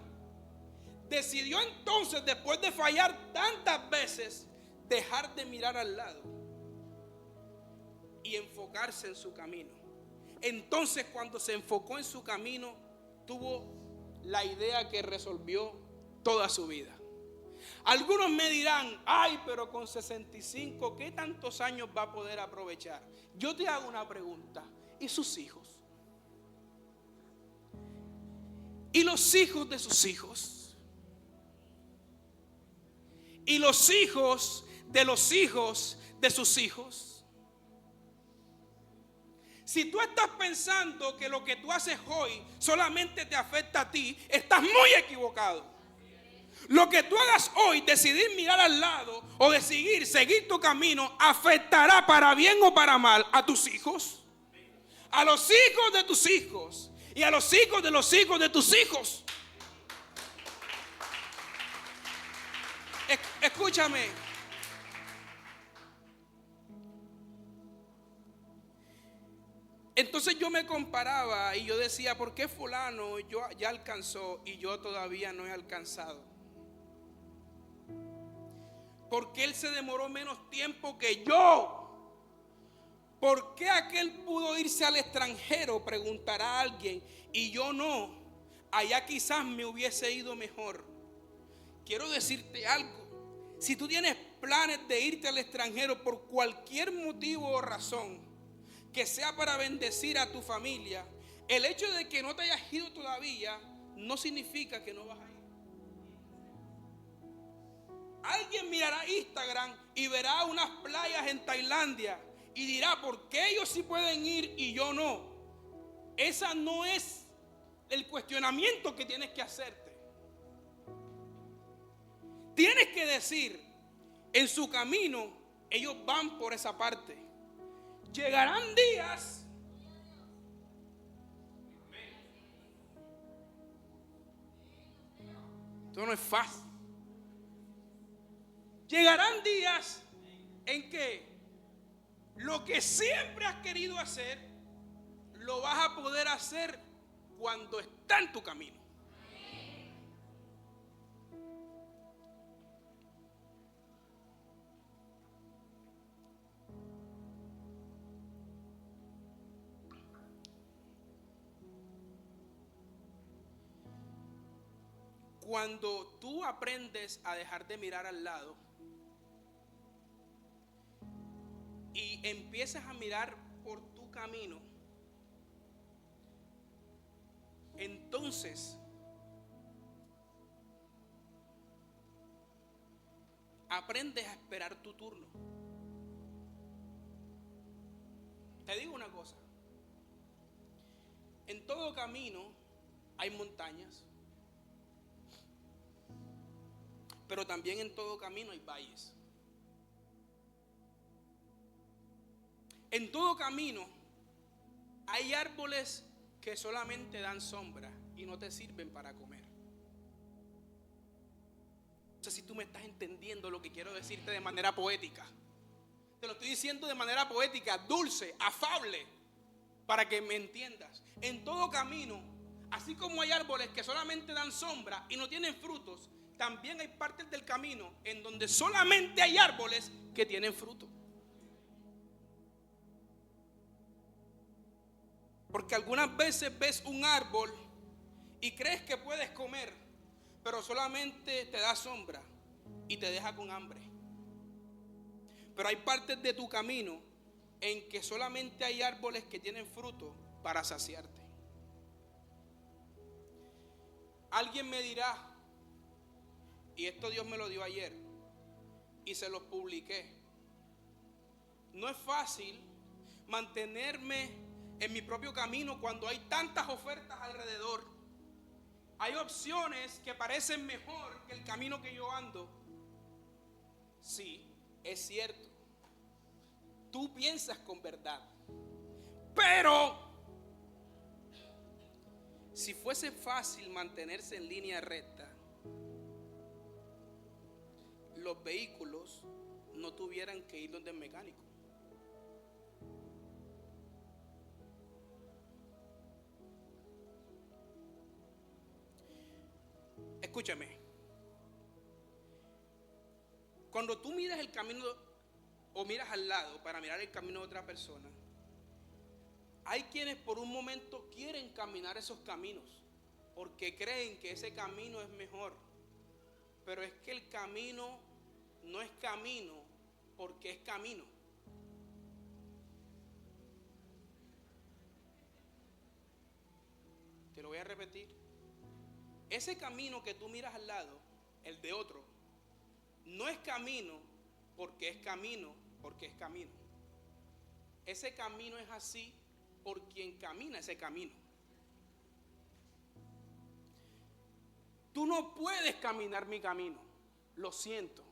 Decidió entonces, después de fallar tantas veces, dejar de mirar al lado y enfocarse en su camino. Entonces, cuando se enfocó en su camino, tuvo la idea que resolvió toda su vida. Algunos me dirán, ay, pero con 65, ¿qué tantos años va a poder aprovechar? Yo te hago una pregunta, ¿y sus hijos? ¿Y los hijos de sus hijos? ¿Y los hijos de los hijos de sus hijos? Si tú estás pensando que lo que tú haces hoy solamente te afecta a ti, estás muy equivocado. Lo que tú hagas hoy, decidir mirar al lado o decidir seguir tu camino, afectará para bien o para mal a tus hijos, a los hijos de tus hijos y a los hijos de los hijos de tus hijos. Escúchame. Entonces entonces yo me comparaba y yo decía, ¿por qué fulano ya alcanzó y yo todavía no he alcanzado? ¿Por qué él se demoró menos tiempo que yo? ¿Por qué aquel pudo irse al extranjero? Preguntará alguien, y yo no. Allá quizás me hubiese ido mejor. Quiero decirte algo. Si tú tienes planes de irte al extranjero por cualquier motivo o razón, que sea para bendecir a tu familia, el hecho de que no te hayas ido todavía no significa que no vas a ir. Alguien mirará Instagram y verá unas playas en Tailandia y dirá, ¿por qué ellos sí pueden ir y yo no? Esa no es el cuestionamiento que tienes que hacerte. Tienes que decir, en su camino, ellos van por esa parte. Llegarán días. Esto no es fácil. Llegarán días en que lo que siempre has querido hacer, lo vas a poder hacer cuando está en tu camino. Cuando tú aprendes a dejar de mirar al lado y empiezas a mirar por tu camino, entonces aprendes a esperar tu turno. Te digo una cosa, en todo camino hay montañas, pero también en todo camino hay valles. En todo camino hay árboles que solamente dan sombra y no te sirven para comer. No sé si tú me estás entendiendo lo que quiero decirte de manera poética. Te lo estoy diciendo de manera poética, dulce, afable, para que me entiendas. En todo camino, así como hay árboles que solamente dan sombra y no tienen frutos, también hay partes del camino en donde solamente hay árboles que tienen fruto. Porque algunas veces ves un árbol y crees que puedes comer, pero solamente te da sombra y te deja con hambre. Pero hay partes de tu camino en que solamente hay árboles que tienen fruto para saciarte. Alguien me dirá, y esto Dios me lo dio ayer y se los publiqué, no es fácil mantenerme en mi propio camino cuando hay tantas ofertas alrededor. Hay opciones que parecen mejor que el camino que yo ando. Sí, es cierto. Tú piensas con verdad. Pero si fuese fácil mantenerse en línea recta, los vehículos no tuvieran que ir donde el mecánico. Escúchame. Cuando tú miras el camino o miras al lado para mirar el camino de otra persona, hay quienes por un momento quieren caminar esos caminos porque creen que ese camino es mejor. Pero es que el camino no es camino porque es camino. Te lo voy a repetir. Ese camino que tú miras al lado, el de otro, no es camino porque es camino, porque es camino. Ese camino es así por quien camina ese camino. Tú no puedes caminar mi camino, lo siento.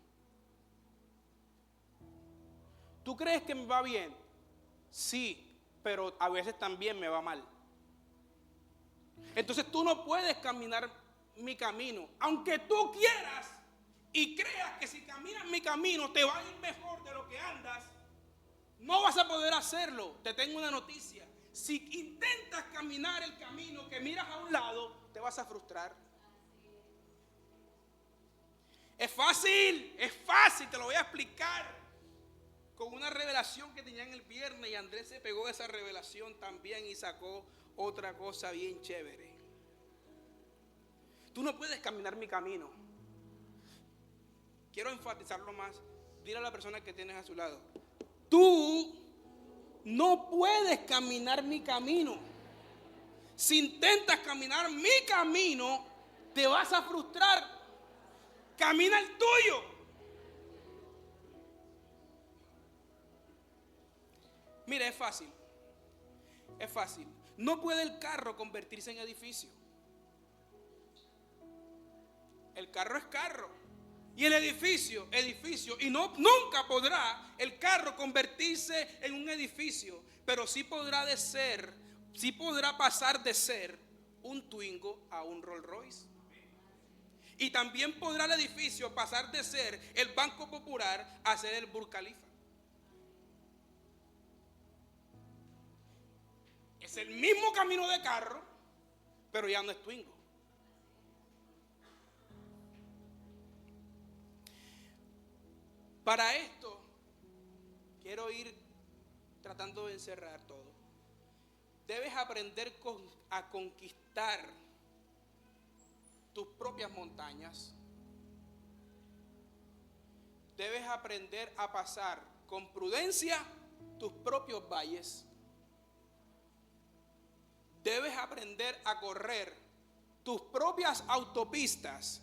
¿Tú crees que me va bien? Sí, pero a veces también me va mal. Entonces tú no puedes caminar mi camino, aunque tú quieras y creas que si caminas mi camino te va a ir mejor de lo que andas, no vas a poder hacerlo. Te tengo una noticia: Si intentas caminar el camino que miras a un lado, te vas a frustrar. Es fácil, te lo voy a explicar. Con una revelación que tenían el viernes, y Andrés se pegó a esa revelación también y sacó otra cosa bien chévere. Tú no puedes caminar mi camino. Quiero enfatizarlo más. Dile a la persona que tienes a su lado: tú no puedes caminar mi camino. Si intentas caminar mi camino, te vas a frustrar. Camina el tuyo. Mira, es fácil. No puede el carro convertirse en edificio. El carro es carro. Y el edificio. Y nunca podrá el carro convertirse en un edificio. Pero sí podrá pasar de ser un Twingo a un Rolls Royce. Y también podrá el edificio pasar de ser el Banco Popular a ser el Burj Khalifa. Es el mismo camino de carro, pero ya no es Twingo. Para esto, quiero ir tratando de encerrar todo. Debes aprender a conquistar tus propias montañas. Debes aprender a pasar con prudencia tus propios valles. Debes aprender a correr tus propias autopistas.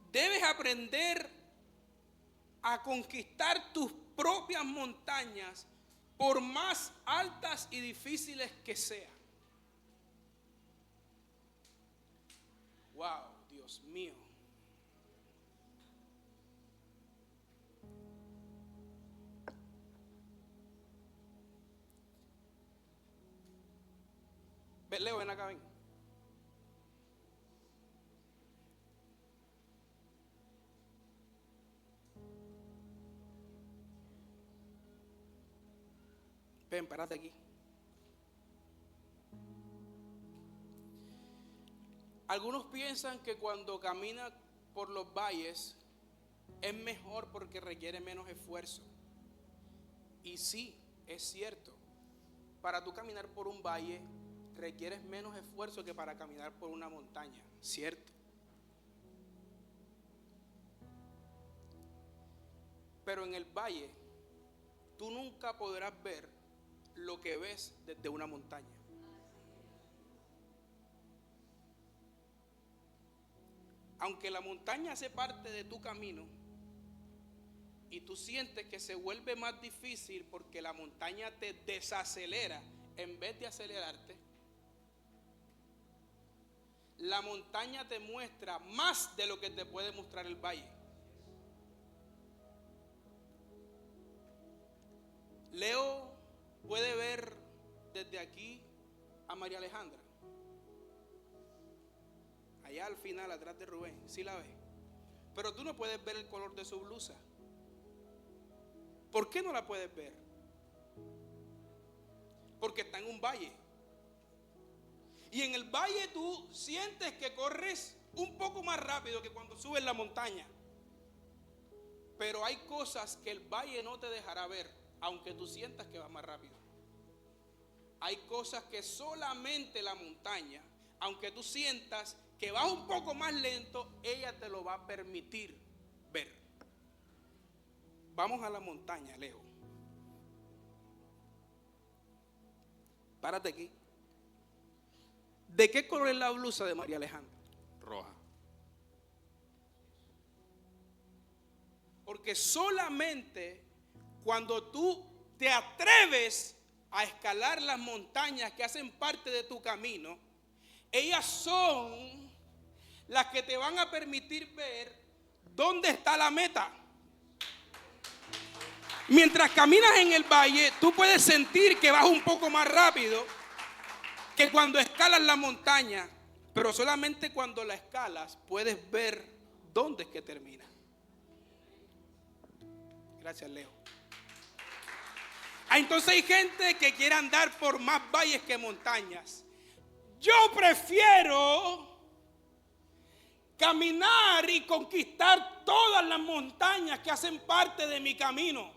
Debes aprender a conquistar tus propias montañas, por más altas y difíciles que sean. Wow, Dios mío. Leo, ven acá, ven. Ven, párate aquí. Algunos piensan que cuando camina por los valles es mejor porque requiere menos esfuerzo. Y sí, es cierto. Para tú caminar por un valle requieres menos esfuerzo que para caminar por una montaña, ¿cierto? Pero en el valle tú nunca podrás ver lo que ves desde una montaña. Aunque la montaña hace parte de tu camino y tú sientes que se vuelve más difícil porque la montaña te desacelera en vez de acelerarte, la montaña te muestra más de lo que te puede mostrar el valle. Leo puede ver desde aquí a María Alejandra, allá al final, atrás de Rubén, ¿sí la ves? Pero tú no puedes ver el color de su blusa. ¿Por qué no la puedes ver? Porque está en un valle. Y en el valle tú sientes que corres un poco más rápido que cuando subes la montaña. Pero hay cosas que el valle no te dejará ver, aunque tú sientas que vas más rápido. Hay cosas que solamente la montaña, aunque tú sientas que vas un poco más lento, ella te lo va a permitir ver. Vamos a la montaña, Leo. Párate aquí. ¿De qué color es la blusa de María Alejandra? Roja. Porque solamente cuando tú te atreves a escalar las montañas que hacen parte de tu camino, ellas son las que te van a permitir ver dónde está la meta. Mientras caminas en el valle, tú puedes sentir que vas un poco más rápido que cuando escalas la montaña, pero solamente cuando la escalas puedes ver dónde es que termina. Gracias, Leo. Entonces hay gente que quiere andar por más valles que montañas. Yo prefiero caminar y conquistar todas las montañas que hacen parte de mi camino.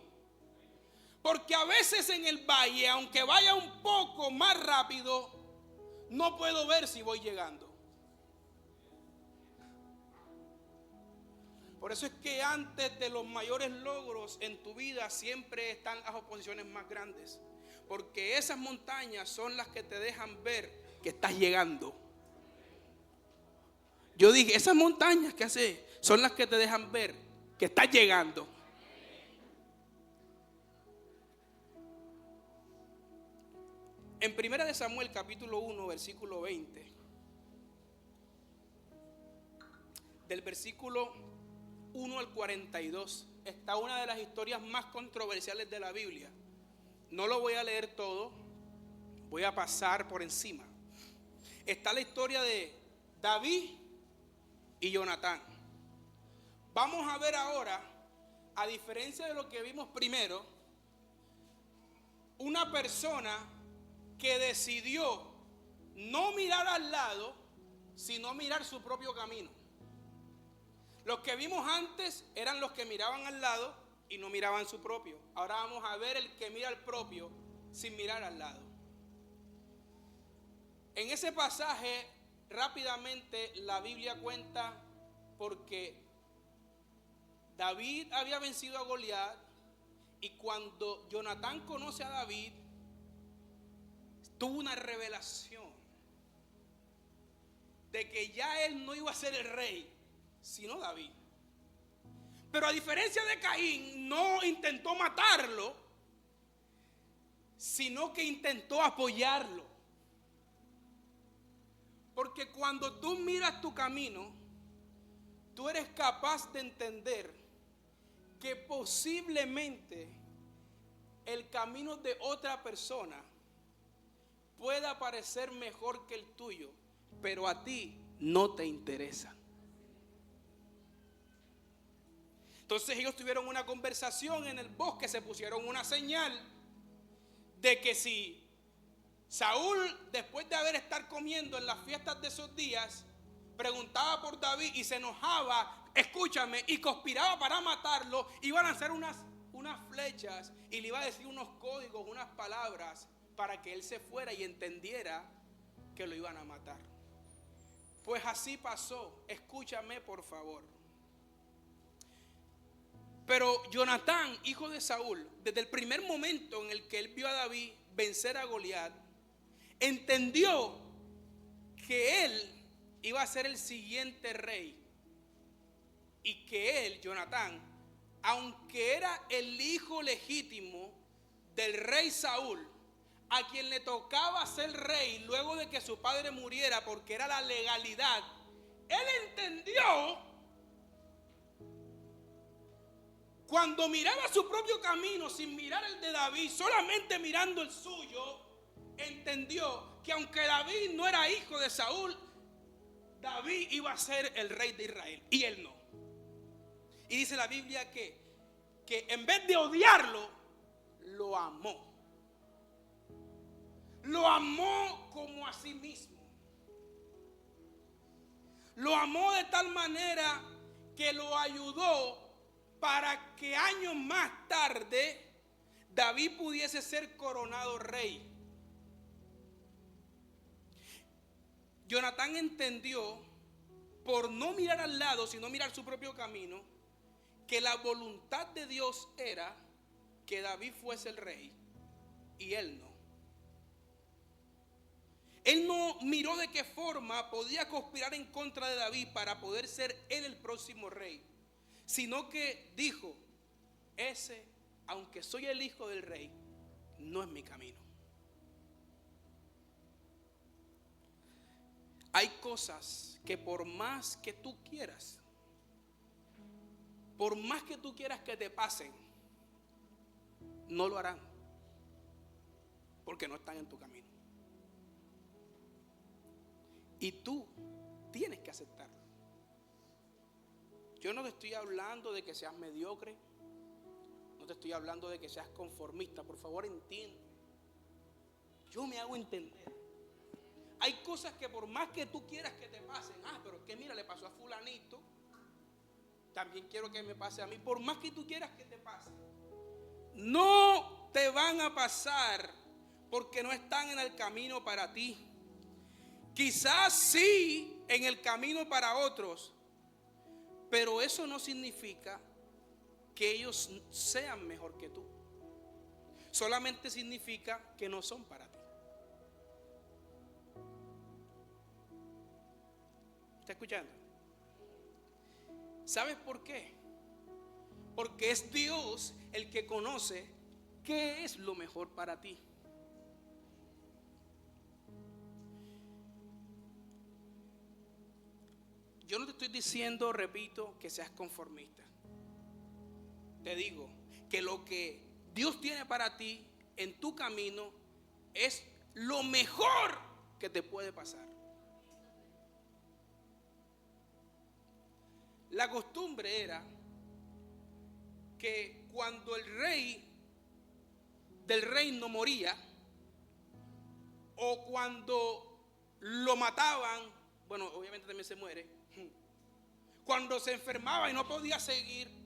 Porque a veces en el valle, aunque vaya un poco más rápido, no puedo ver si voy llegando. Por eso es que antes de los mayores logros en tu vida siempre están las oposiciones más grandes. Porque esas montañas son las que te dejan ver que estás llegando. Yo dije, esas montañas que hace son las que te dejan ver que estás llegando. En 1 Samuel capítulo 1 versículo 20, del versículo 1 al 42, está una de las historias más controversiales de la Biblia. No lo voy a leer todo, voy a pasar por encima. Está la historia de David y Jonatán. Vamos a ver ahora, a diferencia de lo que vimos primero, una persona que decidió no mirar al lado, sino mirar su propio camino. Los que vimos antes eran los que miraban al lado y no miraban su propio. Ahora vamos a ver el que mira al propio sin mirar al lado. En ese pasaje, rápidamente la Biblia cuenta porque David había vencido a Goliat, y cuando Jonatán conoce a David, tuvo una revelación de que ya él no iba a ser el rey, sino David. Pero a diferencia de Caín, no intentó matarlo, sino que intentó apoyarlo. Porque cuando tú miras tu camino, tú eres capaz de entender que posiblemente el camino de otra persona pueda parecer mejor que el tuyo, pero a ti no te interesa. Entonces ellos tuvieron una conversación en el bosque, se pusieron una señal de que si Saúl, después de haber estado comiendo en las fiestas de esos días, preguntaba por David y se enojaba, escúchame, y conspiraba para matarlo, iba a lanzar unas flechas y le iba a decir unos códigos, unas palabras, para que él se fuera y entendiera que lo iban a matar. Pues así pasó. Escúchame por favor. Pero Jonatán, hijo de Saúl, desde el primer momento en el que él vio a David vencer a Goliat, entendió que él iba a ser el siguiente rey, y que él, Jonatán, aunque era el hijo legítimo del rey Saúl, a quien le tocaba ser rey luego de que su padre muriera, porque era la legalidad, él entendió, cuando miraba su propio camino sin mirar el de David, solamente mirando el suyo, entendió que aunque David no era hijo de Saúl, David iba a ser el rey de Israel y él no. Y dice la Biblia que en vez de odiarlo, lo amó. Lo amó como a sí mismo. Lo amó de tal manera que lo ayudó para que años más tarde David pudiese ser coronado rey. Jonatán entendió, por no mirar al lado, sino mirar su propio camino, que la voluntad de Dios era que David fuese el rey y él no. Él no miró de qué forma podía conspirar en contra de David para poder ser él el próximo rey, sino que dijo, ese, aunque soy el hijo del rey, no es mi camino. Hay cosas que por más que tú quieras, por más que tú quieras que te pasen, no lo harán, porque no están en tu camino. Y tú tienes que aceptarlo. Yo no te estoy hablando de que seas mediocre, No te estoy hablando de que seas conformista, por favor entiende. Yo me hago entender. Hay cosas que por más que tú quieras que te pasen, pero es que mira, le pasó a fulanito, también quiero que me pase a mí. Por más que tú quieras que te pase, no te van a pasar porque no están en el camino para ti. Quizás sí en el camino para otros, pero eso no significa que ellos sean mejor que tú. Solamente significa que no son para ti. ¿Está escuchando? ¿Sabes por qué? Porque es Dios el que conoce qué es lo mejor para ti. Yo no te estoy diciendo, repito, que seas conformista. Te digo que lo que Dios tiene para ti en tu camino es lo mejor que te puede pasar. La costumbre era que cuando el rey del reino moría, o cuando lo mataban, bueno, obviamente también se muere, cuando se enfermaba y no podía seguir,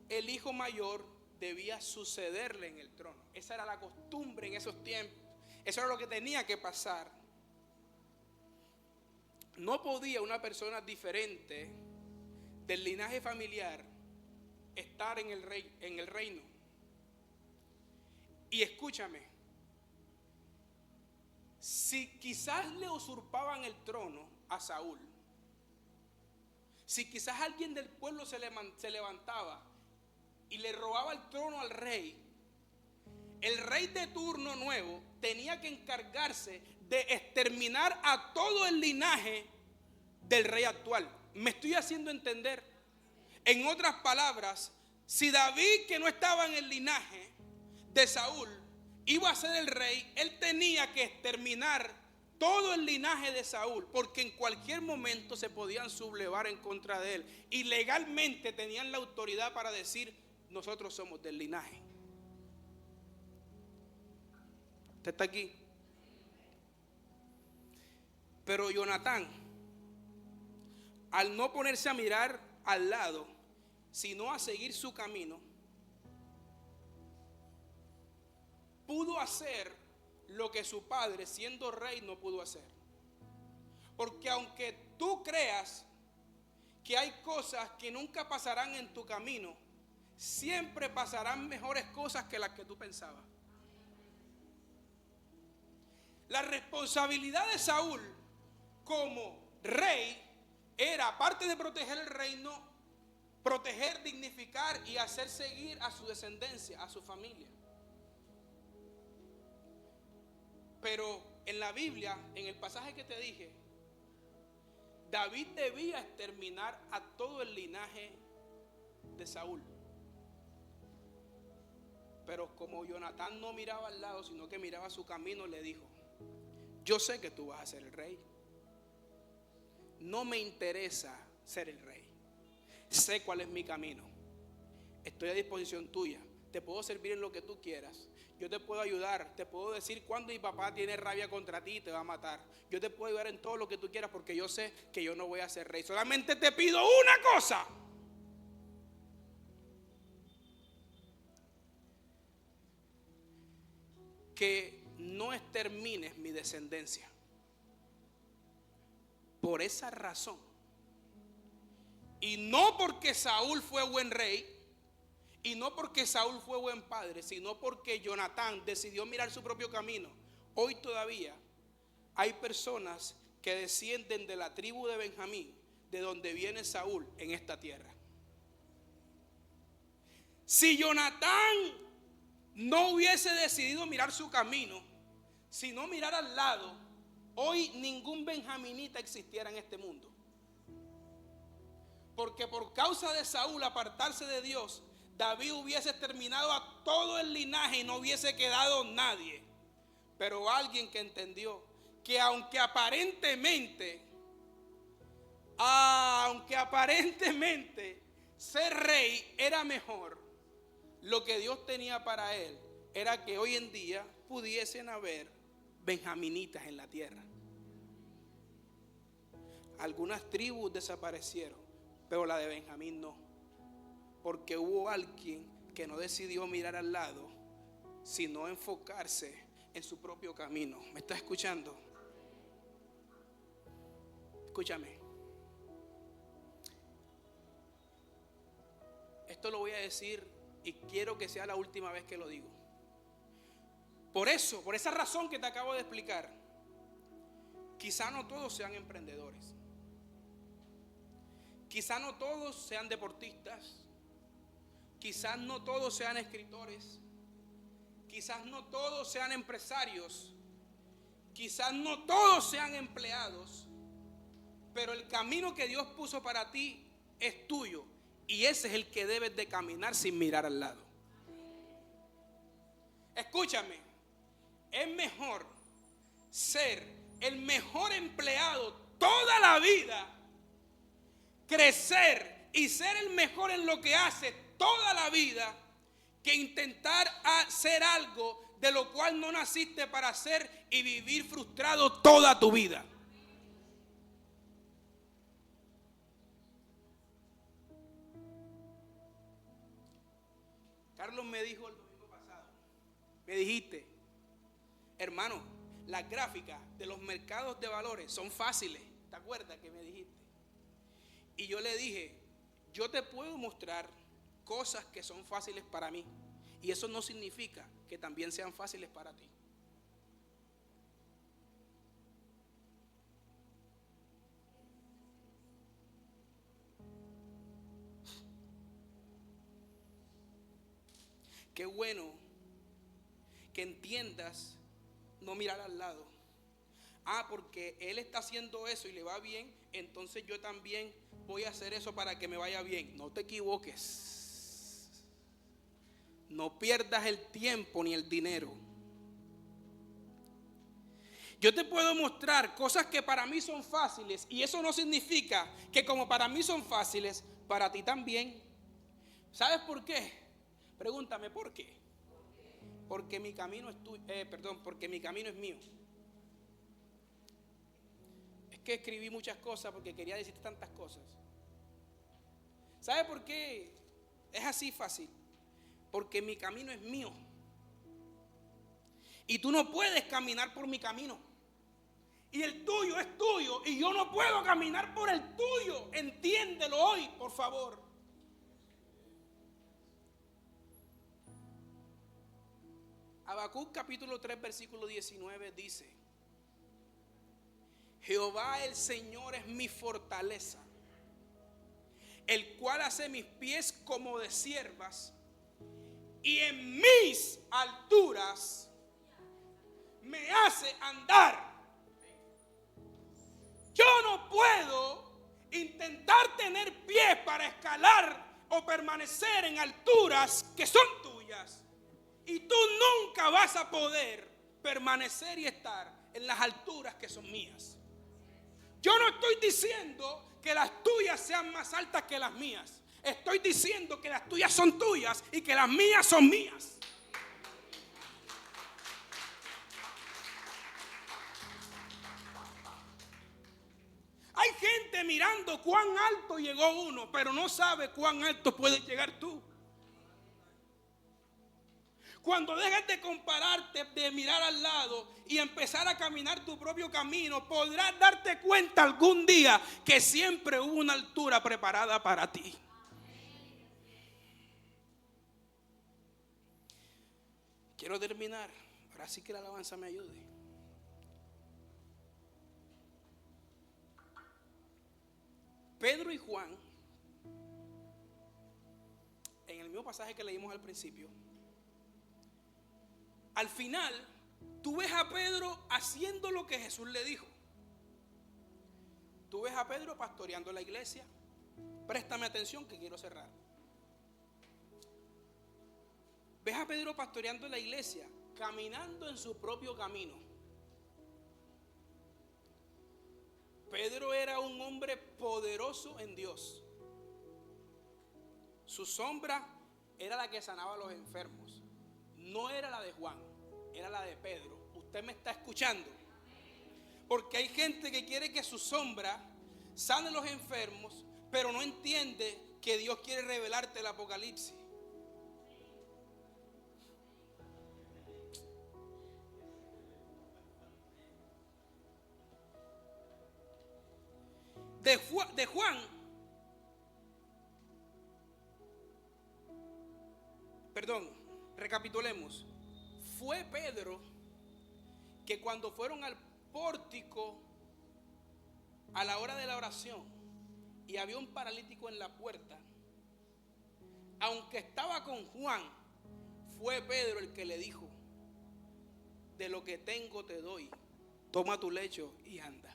el hijo mayor debía sucederle en el trono. Esa era la costumbre en esos tiempos. Eso era lo que tenía que pasar. No podía una persona diferente del linaje familiar estar en el reino. Y escúchame, si quizás le usurpaban el trono a Saúl, si quizás alguien del pueblo se levantaba y le robaba el trono al rey, el rey de turno nuevo tenía que encargarse de exterminar a todo el linaje del rey actual. ¿Me estoy haciendo entender? En otras palabras, si David, que no estaba en el linaje de Saúl, iba a ser el rey, él tenía que exterminar todo el linaje de Saúl, porque en cualquier momento se podían sublevar en contra de él, y legalmente tenían la autoridad para decir: nosotros somos del linaje. ¿Usted está aquí? Pero Jonatán, al no ponerse a mirar al lado, sino a seguir su camino, pudo hacer lo que su padre, siendo rey, no pudo hacer. Porque aunque tú creas que hay cosas que nunca pasarán en tu camino, siempre pasarán mejores cosas que las que tú pensabas. La responsabilidad de Saúl como rey era, aparte de proteger el reino, proteger, dignificar y hacer seguir a su descendencia, a su familia. Pero en la Biblia, en el pasaje que te dije, David debía exterminar a todo el linaje de Saúl. Pero como Jonatán no miraba al lado, sino que miraba su camino, le dijo: yo sé que tú vas a ser el rey. No me interesa ser el rey. Sé cuál es mi camino. Estoy a disposición tuya. Te puedo servir en lo que tú quieras. Yo te puedo ayudar. Te puedo decir cuando mi papá tiene rabia contra ti y te va a matar. Yo te puedo ayudar en todo lo que tú quieras, porque yo sé que yo no voy a ser rey. Solamente te pido una cosa: que no extermines mi descendencia. Por esa razón, y no porque Saúl fue buen rey, y no porque Saúl fue buen padre, sino porque Jonatán decidió mirar su propio camino. Hoy todavía hay personas que descienden de la tribu de Benjamín, de donde viene Saúl, en esta tierra. Si Jonatán no hubiese decidido mirar su camino, sino mirar al lado, hoy ningún benjaminita existiera en este mundo. Porque por causa de Saúl apartarse de Dios, David hubiese exterminado a todo el linaje y no hubiese quedado nadie. Pero alguien que entendió que aunque aparentemente ser rey era mejor, lo que Dios tenía para él era que hoy en día pudiesen haber benjaminitas en la tierra. Algunas tribus desaparecieron, pero la de Benjamín no, porque hubo alguien que no decidió mirar al lado, sino enfocarse en su propio camino. ¿Me está escuchando? Escúchame. Esto lo voy a decir y quiero que sea la última vez que lo digo. Por esa razón que te acabo de explicar, quizá no todos sean emprendedores. Quizá no todos sean deportistas. Quizás no todos sean escritores. Quizás no todos sean empresarios. Quizás no todos sean empleados. Pero el camino que Dios puso para ti es tuyo. Y ese es el que debes de caminar sin mirar al lado. Escúchame. Es mejor ser el mejor empleado toda la vida, crecer y ser el mejor en lo que hace toda la vida, que intentar hacer algo de lo cual no naciste para hacer y vivir frustrado toda tu vida. Carlos me dijo el domingo pasado, me dijiste, hermano, las gráficas de los mercados de valores son fáciles. ¿Te acuerdas que me dijiste? Y yo le dije, yo te puedo mostrar cosas que son fáciles para mí, y eso no significa que también sean fáciles para ti. Qué bueno que entiendas no mirar al lado. Porque él está haciendo eso y le va bien, entonces yo también voy a hacer eso para que me vaya bien. No te equivoques. No pierdas el tiempo ni el dinero. Yo te puedo mostrar cosas que para mí son fáciles, y eso no significa que como para mí son fáciles, para ti también. ¿Sabes por qué? Pregúntame por qué. Porque mi camino es tuyo, porque mi camino es mío. Es que escribí muchas cosas porque quería decirte tantas cosas. ¿Sabes por qué es así fácil? Porque mi camino es mío. Y tú no puedes caminar por mi camino. Y el tuyo es tuyo. Y yo no puedo caminar por el tuyo. Entiéndelo hoy, por favor. Habacuc capítulo 3 versículo 19 dice: Jehová el Señor es mi fortaleza, el cual hace mis pies como de ciervas, y en mis alturas me hace andar. Yo no puedo intentar tener pies para escalar o permanecer en alturas que son tuyas. Y tú nunca vas a poder permanecer y estar en las alturas que son mías. Yo no estoy diciendo que las tuyas sean más altas que las mías. Estoy diciendo que las tuyas son tuyas y que las mías son mías. Hay gente mirando cuán alto llegó uno, pero no sabe cuán alto puedes llegar tú. Cuando dejes de compararte, de mirar al lado y empezar a caminar tu propio camino, podrás darte cuenta algún día que siempre hubo una altura preparada para ti. Quiero terminar. Ahora sí que la alabanza me ayude. Pedro y Juan, en el mismo pasaje que leímos al principio, al final, tú ves a Pedro haciendo lo que Jesús le dijo. Tú ves a Pedro pastoreando la iglesia. Préstame atención que quiero cerrar. Ves a Pedro pastoreando la iglesia, caminando en su propio camino. Pedro era un hombre poderoso en Dios. Su sombra era la que sanaba a los enfermos. No era la de Juan, era la de Pedro. ¿Usted me está escuchando? Porque hay gente que quiere que su sombra sane a los enfermos, pero no entiende que Dios quiere revelarte el Apocalipsis. De Juan, perdón, recapitulemos. Fue Pedro que cuando fueron al pórtico a la hora de la oración y había un paralítico en la puerta, aunque estaba con Juan, fue Pedro el que le dijo: de lo que tengo te doy, toma tu lecho y anda.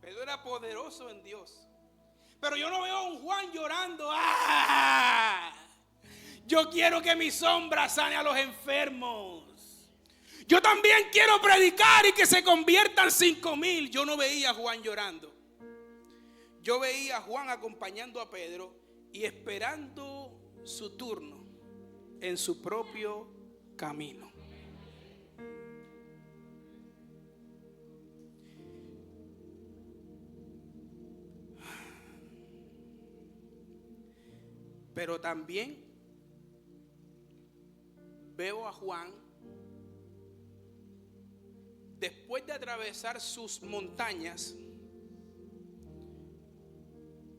Pedro era poderoso en Dios. Pero yo no veo a un Juan llorando: ¡ah! Yo quiero que mi sombra sane a los enfermos. Yo también quiero predicar y que se conviertan 5,000. Yo no veía a Juan llorando. Yo veía a Juan acompañando a Pedro y esperando su turno en su propio camino. Pero también veo a Juan, después de atravesar sus montañas,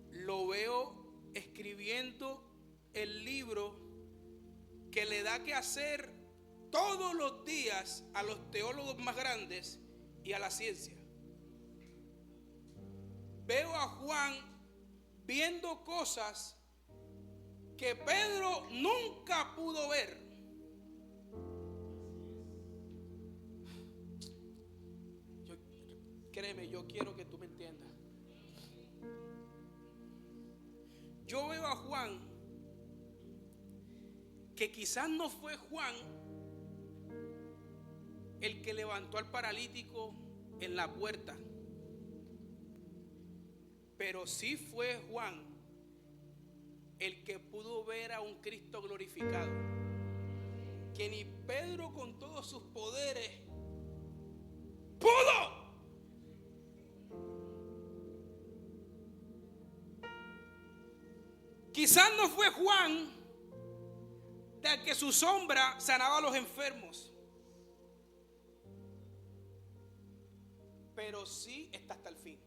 lo veo escribiendo el libro que le da que hacer todos los días a los teólogos más grandes y a la ciencia. Veo a Juan viendo cosas que Pedro nunca pudo ver. Créeme, yo quiero que tú me entiendas. Yo veo a Juan, que quizás no fue Juan el que levantó al paralítico en la puerta, pero sí fue Juan el que pudo ver a un Cristo glorificado, que ni Pedro con todos sus poderes pudo. Quizás no fue Juan del que su sombra sanaba a los enfermos, pero sí está hasta el fin.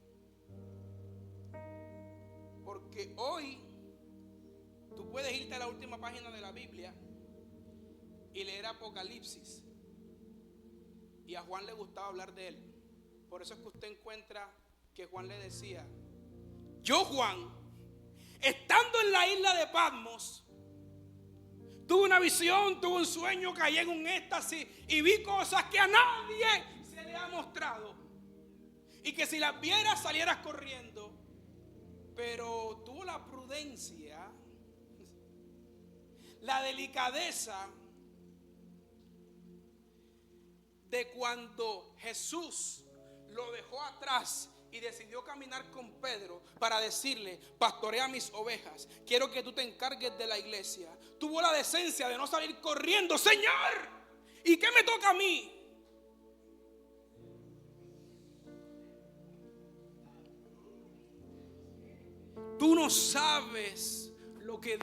Porque hoy tú puedes irte a la última página de la Biblia y leer Apocalipsis, y a Juan le gustaba hablar de él. Por eso es que usted encuentra que Juan le decía: yo, Juan, estando en la isla de Patmos, tuve una visión, tuve un sueño, caí en un éxtasis y vi cosas que a nadie se le ha mostrado, y que si las vieras salieras corriendo. Pero tuvo la prudencia, la delicadeza de, cuando Jesús lo dejó atrás y decidió caminar con Pedro para decirle: pastorea mis ovejas, quiero que tú te encargues de la iglesia. Tuvo la decencia de no salir corriendo: Señor, ¿y qué me toca a mí? Tú no sabes lo que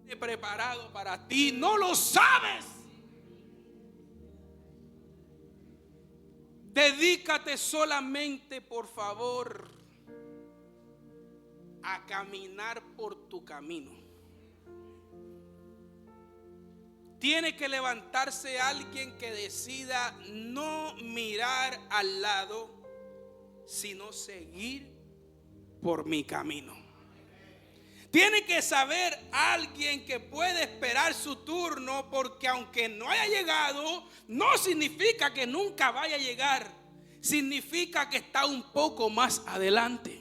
he preparado para ti, no lo sabes. Dedícate solamente, por favor, a caminar por tu camino. Tiene que levantarse alguien que decida no mirar al lado, sino seguir por mi camino. Tiene que saber alguien que puede esperar su turno, porque aunque no haya llegado, no significa que nunca vaya a llegar. Significa que está un poco más adelante.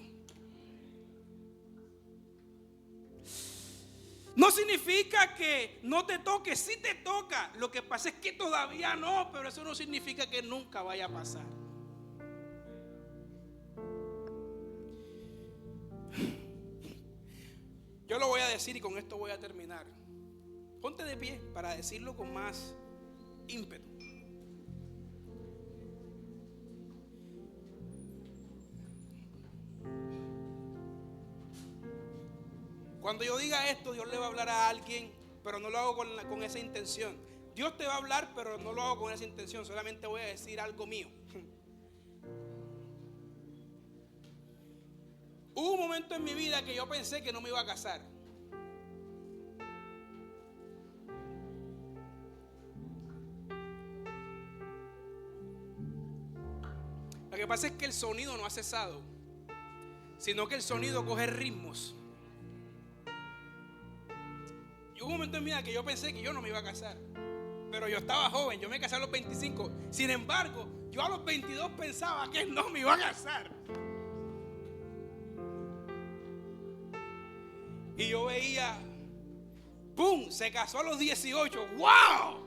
No significa que no te toque, sí te toca. Lo que pasa es que todavía no, pero eso no significa que nunca vaya a pasar. Yo lo voy a decir y con esto voy a terminar. Ponte de pie para decirlo con más ímpetu. Cuando yo diga esto, Dios le va a hablar a alguien, pero no lo hago con esa intención. Dios te va a hablar, pero no lo hago con esa intención. Solamente voy a decir algo mío. Hubo un momento en mi vida que yo pensé que no me iba a casar. Lo que pasa es que el sonido no ha cesado, sino que el sonido coge ritmos. Y hubo un momento en mi vida que yo pensé que yo no me iba a casar, pero yo estaba joven, yo me casé a los 25. Sin embargo, yo a los 22 pensaba que no me iba a casar. Y yo veía, ¡pum!, se casó a los 18. ¡Wow!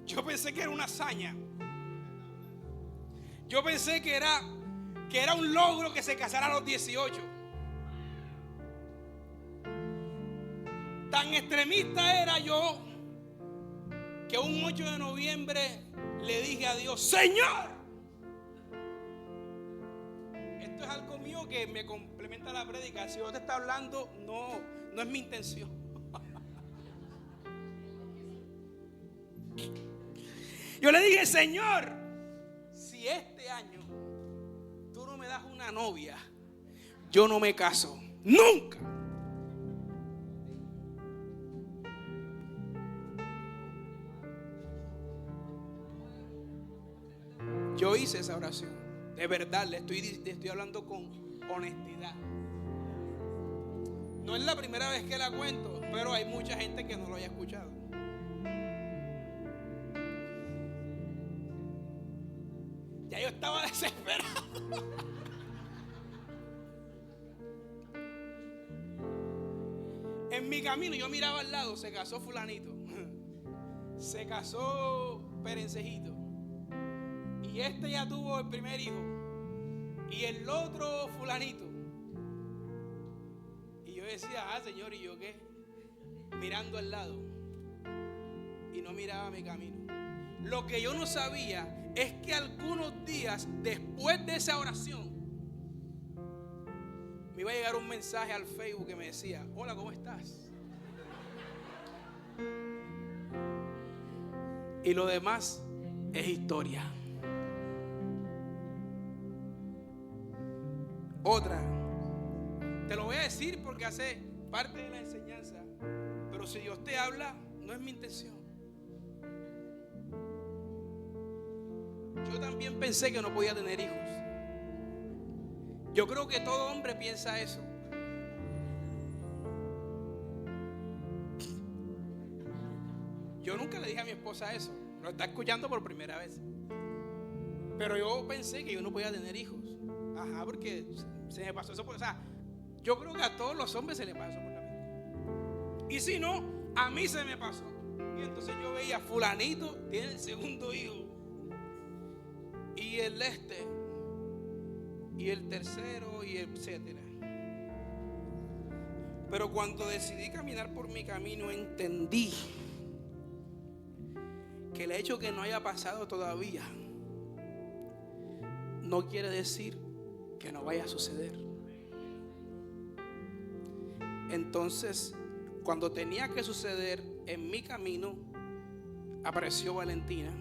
Yo pensé que era una hazaña. Yo pensé que era un logro que se casara a los 18. Tan extremista era yo que un 8 de noviembre le dije a Dios: Señor, esto es algo mío que me complementa la prédica. Si Dios te está hablando, no es mi intención. Yo le dije: Señor, si este año tú no me das una novia, yo no me caso nunca. Yo hice esa oración. De verdad, le estoy hablando con honestidad. No es la primera vez que la cuento, pero hay mucha gente que no lo haya escuchado. Ya yo estaba desesperado. En mi camino yo miraba al lado, se casó fulanito, se casó Perencejito, y este ya tuvo el primer hijo, y el otro fulanito. Y yo decía: Señor, ¿y yo qué? Mirando al lado, y no miraba mi camino. Lo que yo no sabía es que algunos días después de esa oración me iba a llegar un mensaje al Facebook que me decía: hola, ¿cómo estás? Y lo demás es historia. Otra, te lo voy a decir porque hace parte de la enseñanza, pero si Dios te habla, no es mi intención. Yo también pensé que no podía tener hijos. Yo creo que todo hombre piensa eso. Yo nunca le dije a mi esposa eso. Lo está escuchando por primera vez. Pero yo pensé que yo no podía tener hijos. Ajá, porque se me pasó eso. O sea, yo creo que a todos los hombres se les pasó por la mente. Y si no, a mí se me pasó. Y entonces yo veía: fulanito tiene el segundo hijo, y el y el tercero, y etcétera. Pero cuando decidí caminar por mi camino, entendí que el hecho que no haya pasado todavía no quiere decir que no vaya a suceder. Entonces, cuando tenía que suceder en mi camino, apareció Valentina.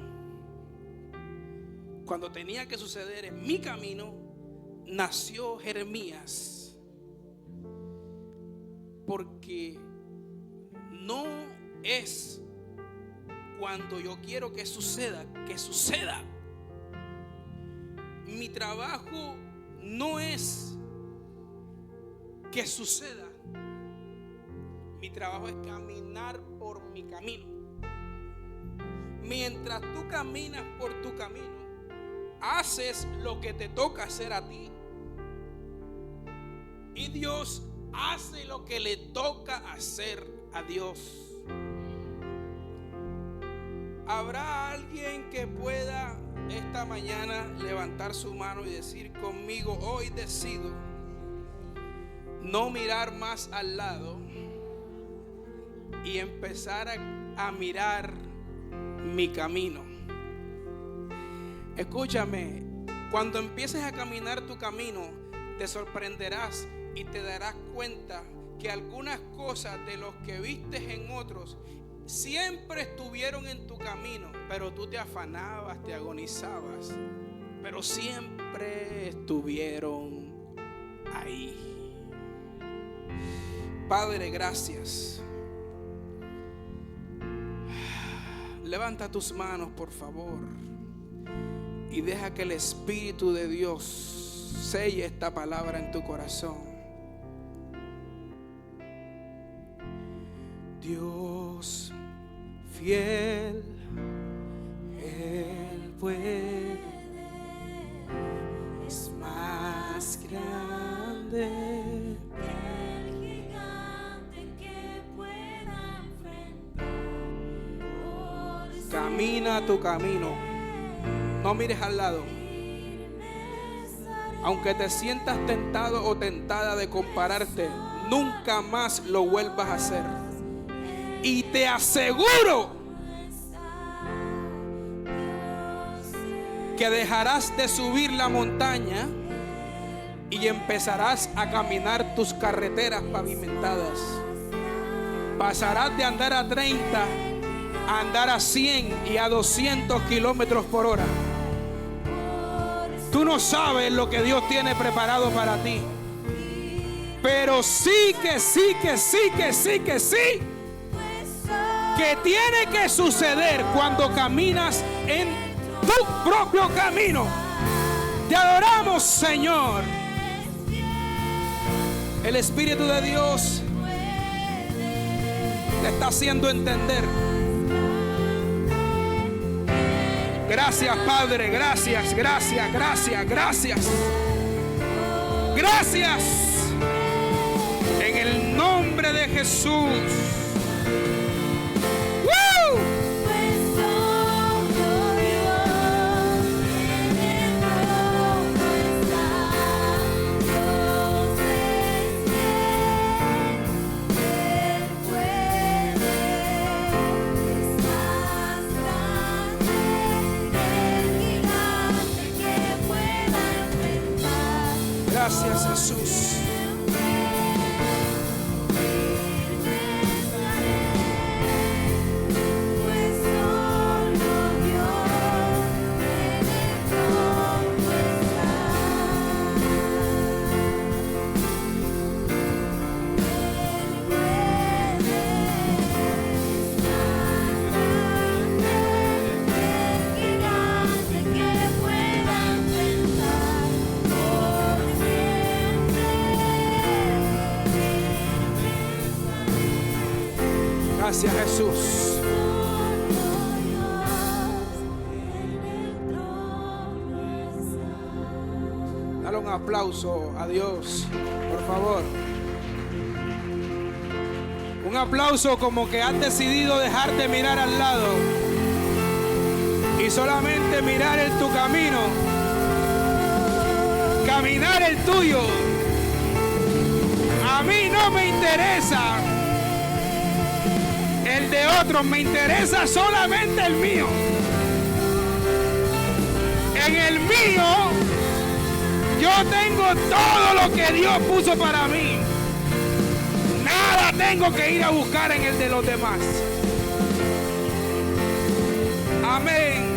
Cuando tenía que suceder en mi camino, nació Jeremías. Porque no es cuando yo quiero que suceda, que suceda. Mi trabajo no es que suceda. Mi trabajo es caminar por mi camino. Mientras tú caminas por tu camino, haces lo que te toca hacer a ti, y Dios hace lo que le toca hacer a Dios. ¿Habrá alguien que pueda esta mañana levantar su mano y decir conmigo: hoy decido no mirar más al lado, y empezar a mirar mi camino. Escúchame, cuando empieces a caminar tu camino, te sorprenderás y te darás cuenta que algunas cosas de los que vistes en otros siempre estuvieron en tu camino, pero tú te afanabas, te agonizabas, pero siempre estuvieron ahí. Padre, gracias. Levanta tus manos, por favor, y deja que el Espíritu de Dios selle esta palabra en tu corazón. Dios fiel, Él puede, es más grande que el gigante que pueda enfrentar. Camina tu camino, no mires al lado. Aunque te sientas tentado o tentada de compararte, nunca más lo vuelvas a hacer. Y te aseguro que dejarás de subir la montaña y empezarás a caminar tus carreteras pavimentadas. Pasarás de andar a 30 a andar a 100 y a 200 kilómetros por hora. Tú no sabes lo que Dios tiene preparado para ti, pero sí que tiene que suceder cuando caminas en tu propio camino. Te adoramos, Señor. El Espíritu de Dios te está haciendo entender. Gracias, Padre, gracias. Gracias. En el nombre de Jesús. Gracias, Jesús. Gracias, Jesús. Dale un aplauso a Dios, por favor. Un aplauso como que has decidido dejar de mirar al lado y solamente mirar en tu camino, caminar el tuyo. A mí no me interesa el de otros, me interesa solamente el mío. En el mío yo tengo todo lo que Dios puso para mí. Nada tengo que ir a buscar en el de los demás. Amén.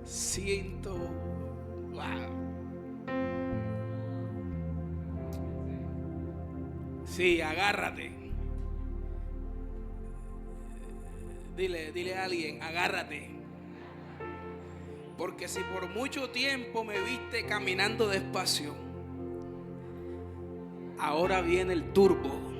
Siento, wow. Sí, agárrate. Dile a alguien, agárrate. Porque si por mucho tiempo me viste caminando despacio, ahora viene el turbo.